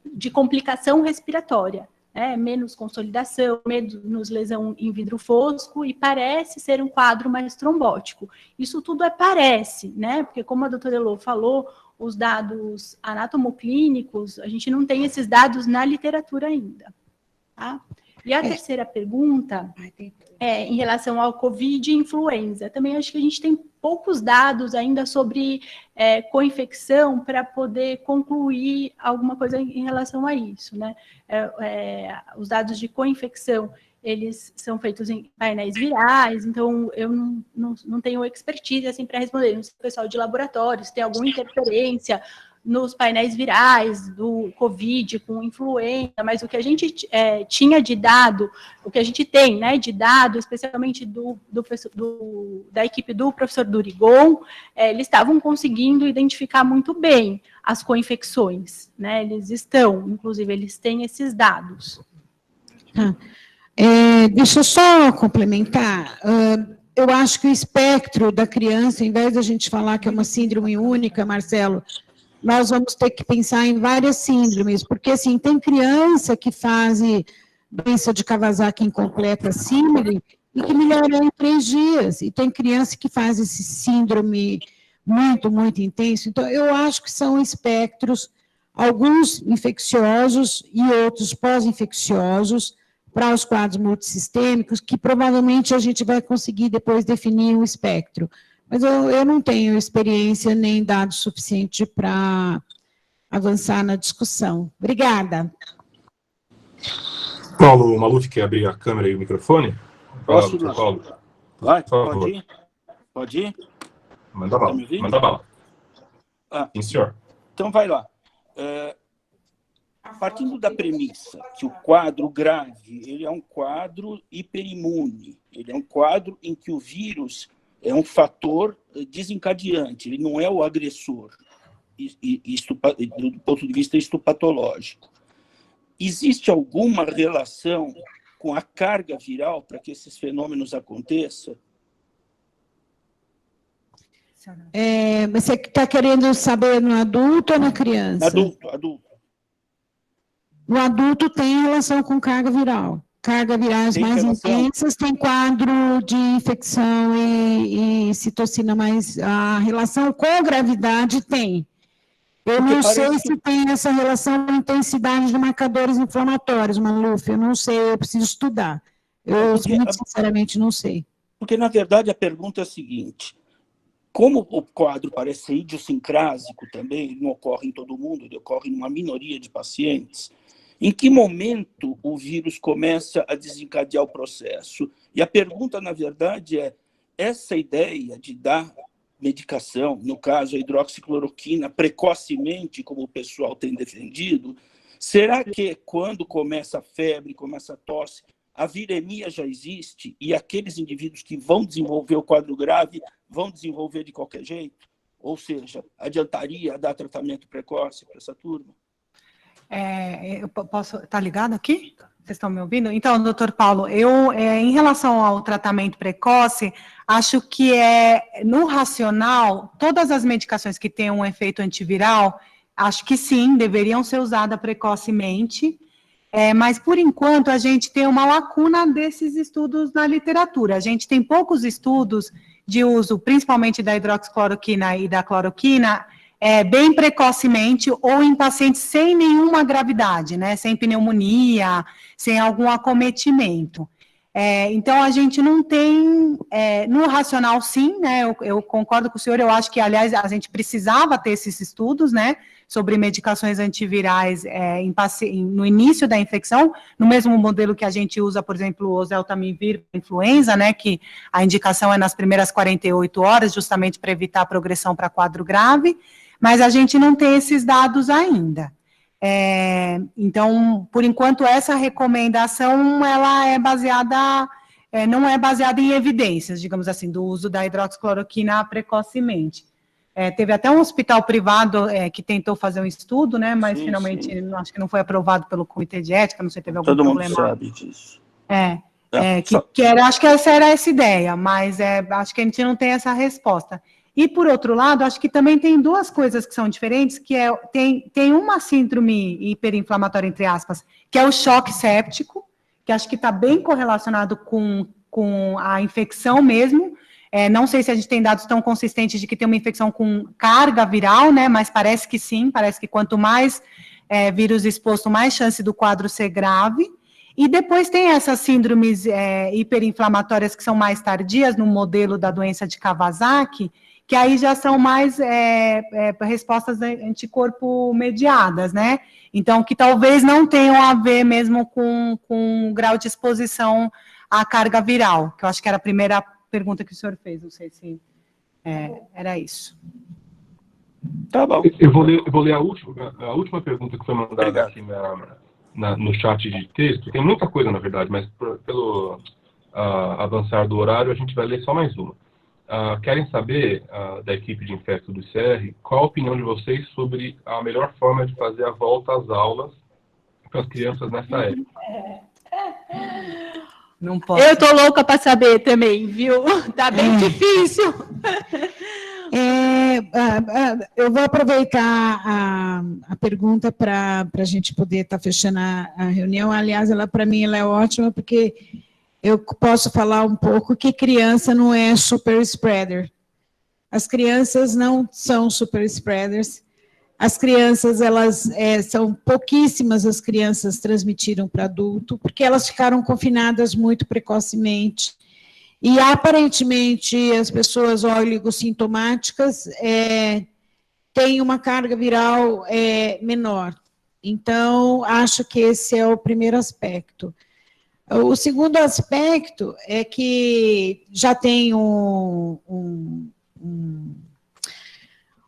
de complicação respiratória. Menos consolidação, menos lesão em vidro fosco, e parece ser um quadro mais trombótico. Isso tudo parece, né? Porque, como a doutora Elô falou, os dados anatomoclínicos, a gente não tem esses dados na literatura ainda. Tá? E a terceira pergunta em relação ao Covid e influenza. Também acho que a gente tem poucos dados ainda sobre co-infecção para poder concluir alguma coisa em relação a isso, né? Os dados de co-infecção, eles são feitos em painéis virais, então eu não tenho expertise assim, para responder. Não sei se o pessoal de laboratórios tem alguma interferência nos painéis virais do Covid com influenza, mas o que a gente tinha de dado, o que a gente tem, né, de dado, especialmente da equipe do professor Durigon, eles estavam conseguindo identificar muito bem as co-infecções, né, inclusive, eles têm esses dados.
Deixa eu só complementar. Eu acho que o espectro da criança, em vez de a gente falar que é uma síndrome única, Marcelo, nós vamos ter que pensar em várias síndromes, porque, assim, tem criança que faz doença de Kawasaki incompleta síndrome e que melhora em 3 dias, e tem criança que faz esse síndrome muito, muito intenso. Então, eu acho que são espectros, alguns infecciosos e outros pós-infecciosos, para os quadros multissistêmicos, que provavelmente a gente vai conseguir depois definir um espectro. Mas eu não tenho experiência nem dados suficientes para avançar na discussão. Obrigada.
Paulo Maluf, quer abrir a câmera e o microfone?
Posso,
Paulo.
Vai, pode ir? Pode ir?
Manda bala. Manda bala. Sim, senhor.
Então, vai lá. Partindo da premissa que o quadro grave, ele é um quadro hiperimune, ele é um quadro em que o vírus é um fator desencadeante, ele não é o agressor, do ponto de vista histopatológico. Existe alguma relação com a carga viral para que esses fenômenos aconteçam?
Você está querendo saber no adulto ou na criança?
Adulto.
No adulto tem relação com carga viral. Cargas virais mais intensas tem quadro de infecção e citocina, mas a relação com gravidade tem. Eu não sei se tem essa relação com intensidade de marcadores inflamatórios, Maluf, eu não sei, eu preciso estudar. Eu, muito sinceramente, não sei.
Porque, na verdade, a pergunta é a seguinte: como o quadro parece ser idiosincrásico também, ele não ocorre em todo mundo, ele ocorre em uma minoria de pacientes, em que momento o vírus começa a desencadear o processo? E a pergunta, na verdade, essa ideia de dar medicação, no caso a hidroxicloroquina, precocemente, como o pessoal tem defendido, será que quando começa a febre, começa a tosse, a viremia já existe e aqueles indivíduos que vão desenvolver o quadro grave vão desenvolver de qualquer jeito? Ou seja, adiantaria dar tratamento precoce para essa turma?
Eu posso estar ligado aqui? Vocês estão me ouvindo? Então, doutor Paulo, eu, em relação ao tratamento precoce, acho que no racional, todas as medicações que têm um efeito antiviral, acho que sim, deveriam ser usadas precocemente, mas, por enquanto, a gente tem uma lacuna desses estudos na literatura. A gente tem poucos estudos de uso, principalmente da hidroxicloroquina e da cloroquina, bem precocemente ou em pacientes sem nenhuma gravidade, né? Sem pneumonia, sem algum acometimento. Então, a gente não tem, no racional, sim, né, eu concordo com o senhor, eu acho que, aliás, a gente precisava ter esses estudos, né, sobre medicações antivirais no início da infecção, no mesmo modelo que a gente usa, por exemplo, o oseltamivir para influenza, né, que a indicação é nas primeiras 48 horas, justamente para evitar a progressão para quadro grave, mas a gente não tem esses dados ainda. Então, por enquanto, essa recomendação, ela é baseada, não é baseada em evidências, digamos assim, do uso da hidroxicloroquina precocemente. Teve até um hospital privado que tentou fazer um estudo, né, mas
Sim,
finalmente,
sim.
Acho que não foi aprovado pelo Comitê de Ética, não sei, teve algum
Todo
problema.
mundo sabe disso.
Acho que essa era essa ideia, mas acho que a gente não tem essa resposta. E, por outro lado, acho que também tem duas coisas que são diferentes, que tem uma síndrome hiperinflamatória, entre aspas, que é o choque séptico, que acho que está bem correlacionado com a infecção mesmo. Não sei se a gente tem dados tão consistentes de que tem uma infecção com carga viral, né, mas parece que sim, parece que quanto mais vírus exposto, mais chance do quadro ser grave. E depois tem essas síndromes hiperinflamatórias que são mais tardias, no modelo da doença de Kawasaki, que aí já são mais respostas anticorpo mediadas, né? Então, que talvez não tenham a ver mesmo com o grau de exposição à carga viral, que eu acho que era a primeira pergunta que o senhor fez, não sei se era isso.
Tá bom.
Eu vou ler a última pergunta que foi mandada
Obrigado.
aqui no chat de texto. Tem muita coisa, na verdade, mas pelo avançar do horário, a gente vai ler só mais uma. Querem saber, da equipe de Infecto do ICR, qual a opinião de vocês sobre a melhor forma de fazer a volta às aulas para as crianças nessa época?
Não posso.
Eu tô louca para saber também, viu? Tá bem difícil.
Eu vou aproveitar a pergunta para a gente poder estar fechando a reunião. Aliás, para mim, ela é ótima, porque eu posso falar um pouco que criança não é super spreader. As crianças não são super spreaders. As crianças, são pouquíssimas as crianças transmitiram para adulto, porque elas ficaram confinadas muito precocemente. E, aparentemente, as pessoas oligossintomáticas têm uma carga viral menor. Então, acho que esse é o primeiro aspecto. O segundo aspecto é que já tem um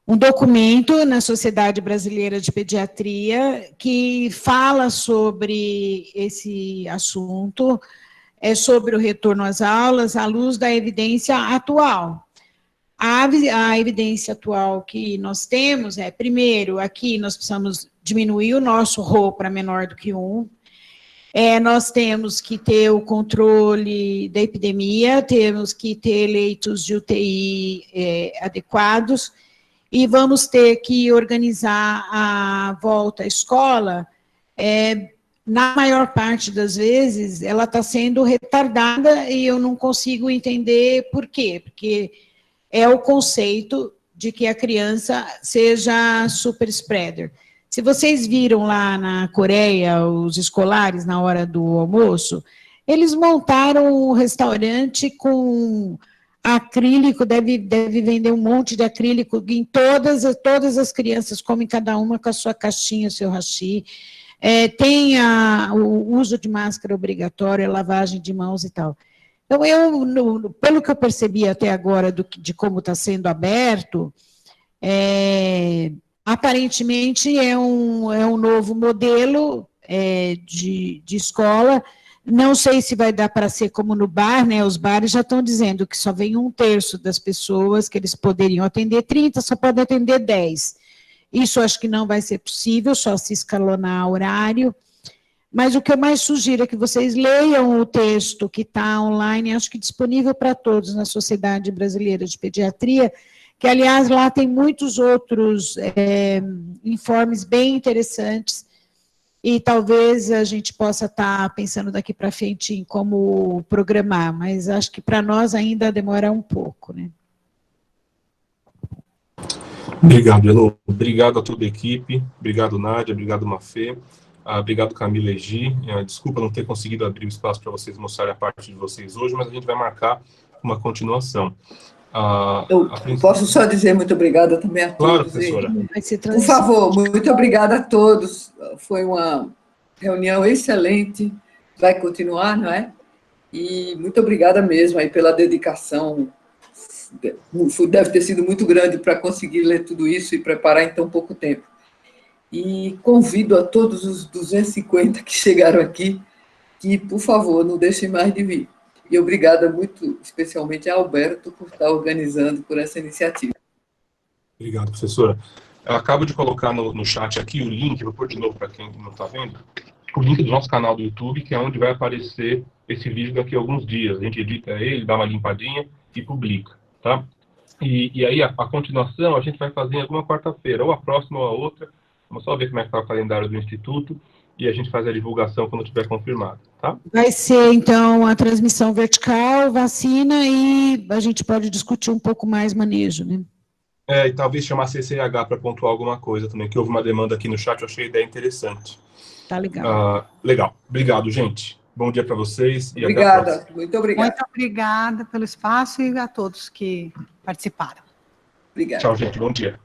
documento na Sociedade Brasileira de Pediatria que fala sobre esse assunto, sobre o retorno às aulas, à luz da evidência atual. A evidência atual que nós temos primeiro, aqui nós precisamos diminuir o nosso RO para menor do que 1, nós temos que ter o controle da epidemia, temos que ter leitos de UTI adequados, e vamos ter que organizar a volta à escola. Na maior parte das vezes, ela está sendo retardada e eu não consigo entender por quê, porque é o conceito de que a criança seja super spreader. Se vocês viram lá na Coreia, os escolares, na hora do almoço, eles montaram um restaurante com acrílico, deve vender um monte de acrílico, em todas as crianças comem cada uma com a sua caixinha, o seu hashi. Tem o uso de máscara obrigatória, lavagem de mãos e tal. Então, pelo que eu percebi até agora de como está sendo aberto, aparentemente é um novo modelo de escola. Não sei se vai dar para ser como no bar, né? Os bares já estão dizendo que só vem 1/3 das pessoas que eles poderiam atender, 30, só pode atender 10. Isso acho que não vai ser possível, só se escalonar horário. Mas o que eu mais sugiro é que vocês leiam o texto que está online, acho que disponível para todos na Sociedade Brasileira de Pediatria, que, aliás, lá tem muitos outros informes bem interessantes, e talvez a gente possa estar pensando daqui para frente em como programar, mas acho que para nós ainda demora um pouco, né?
Obrigado, Elô. Obrigado a toda a equipe. Obrigado, Nádia. Obrigado, Mafê. Obrigado, Camila e Gi. Desculpa não ter conseguido abrir o espaço para vocês mostrarem a parte de vocês hoje, mas a gente vai marcar uma continuação.
Eu posso só dizer muito obrigada também a todos.
Claro, professora.
Por favor, muito obrigada a todos. Foi uma reunião excelente. Vai continuar, não é? E muito obrigada mesmo aí pela dedicação. Deve ter sido muito grande para conseguir ler tudo isso e preparar em tão pouco tempo. E convido a todos os 250 que chegaram aqui que, por favor, não deixem mais de vir. E obrigada muito, especialmente a Alberto, por estar organizando por essa iniciativa.
Obrigado, professora. Eu acabo de colocar no chat aqui o link, vou pôr de novo para quem não está vendo, o link do nosso canal do YouTube, que é onde vai aparecer esse vídeo daqui a alguns dias. A gente edita ele, dá uma limpadinha e publica, tá? E aí, a continuação, a gente vai fazer em alguma quarta-feira, ou a próxima ou a outra. Vamos só ver como é que está o calendário do Instituto e a gente faz a divulgação quando tiver confirmado, tá?
Vai ser, então, a transmissão vertical, vacina, e a gente pode discutir um pouco mais manejo, né?
E talvez chamar CCH para pontuar alguma coisa também, que houve uma demanda aqui no chat, eu achei a ideia interessante.
Tá legal.
Legal. Obrigado, gente. Bom dia para vocês. E
obrigada,
até a próxima.
muito obrigada.
Muito obrigada pelo espaço e a todos que participaram.
Obrigada.
Tchau, gente. Bom dia.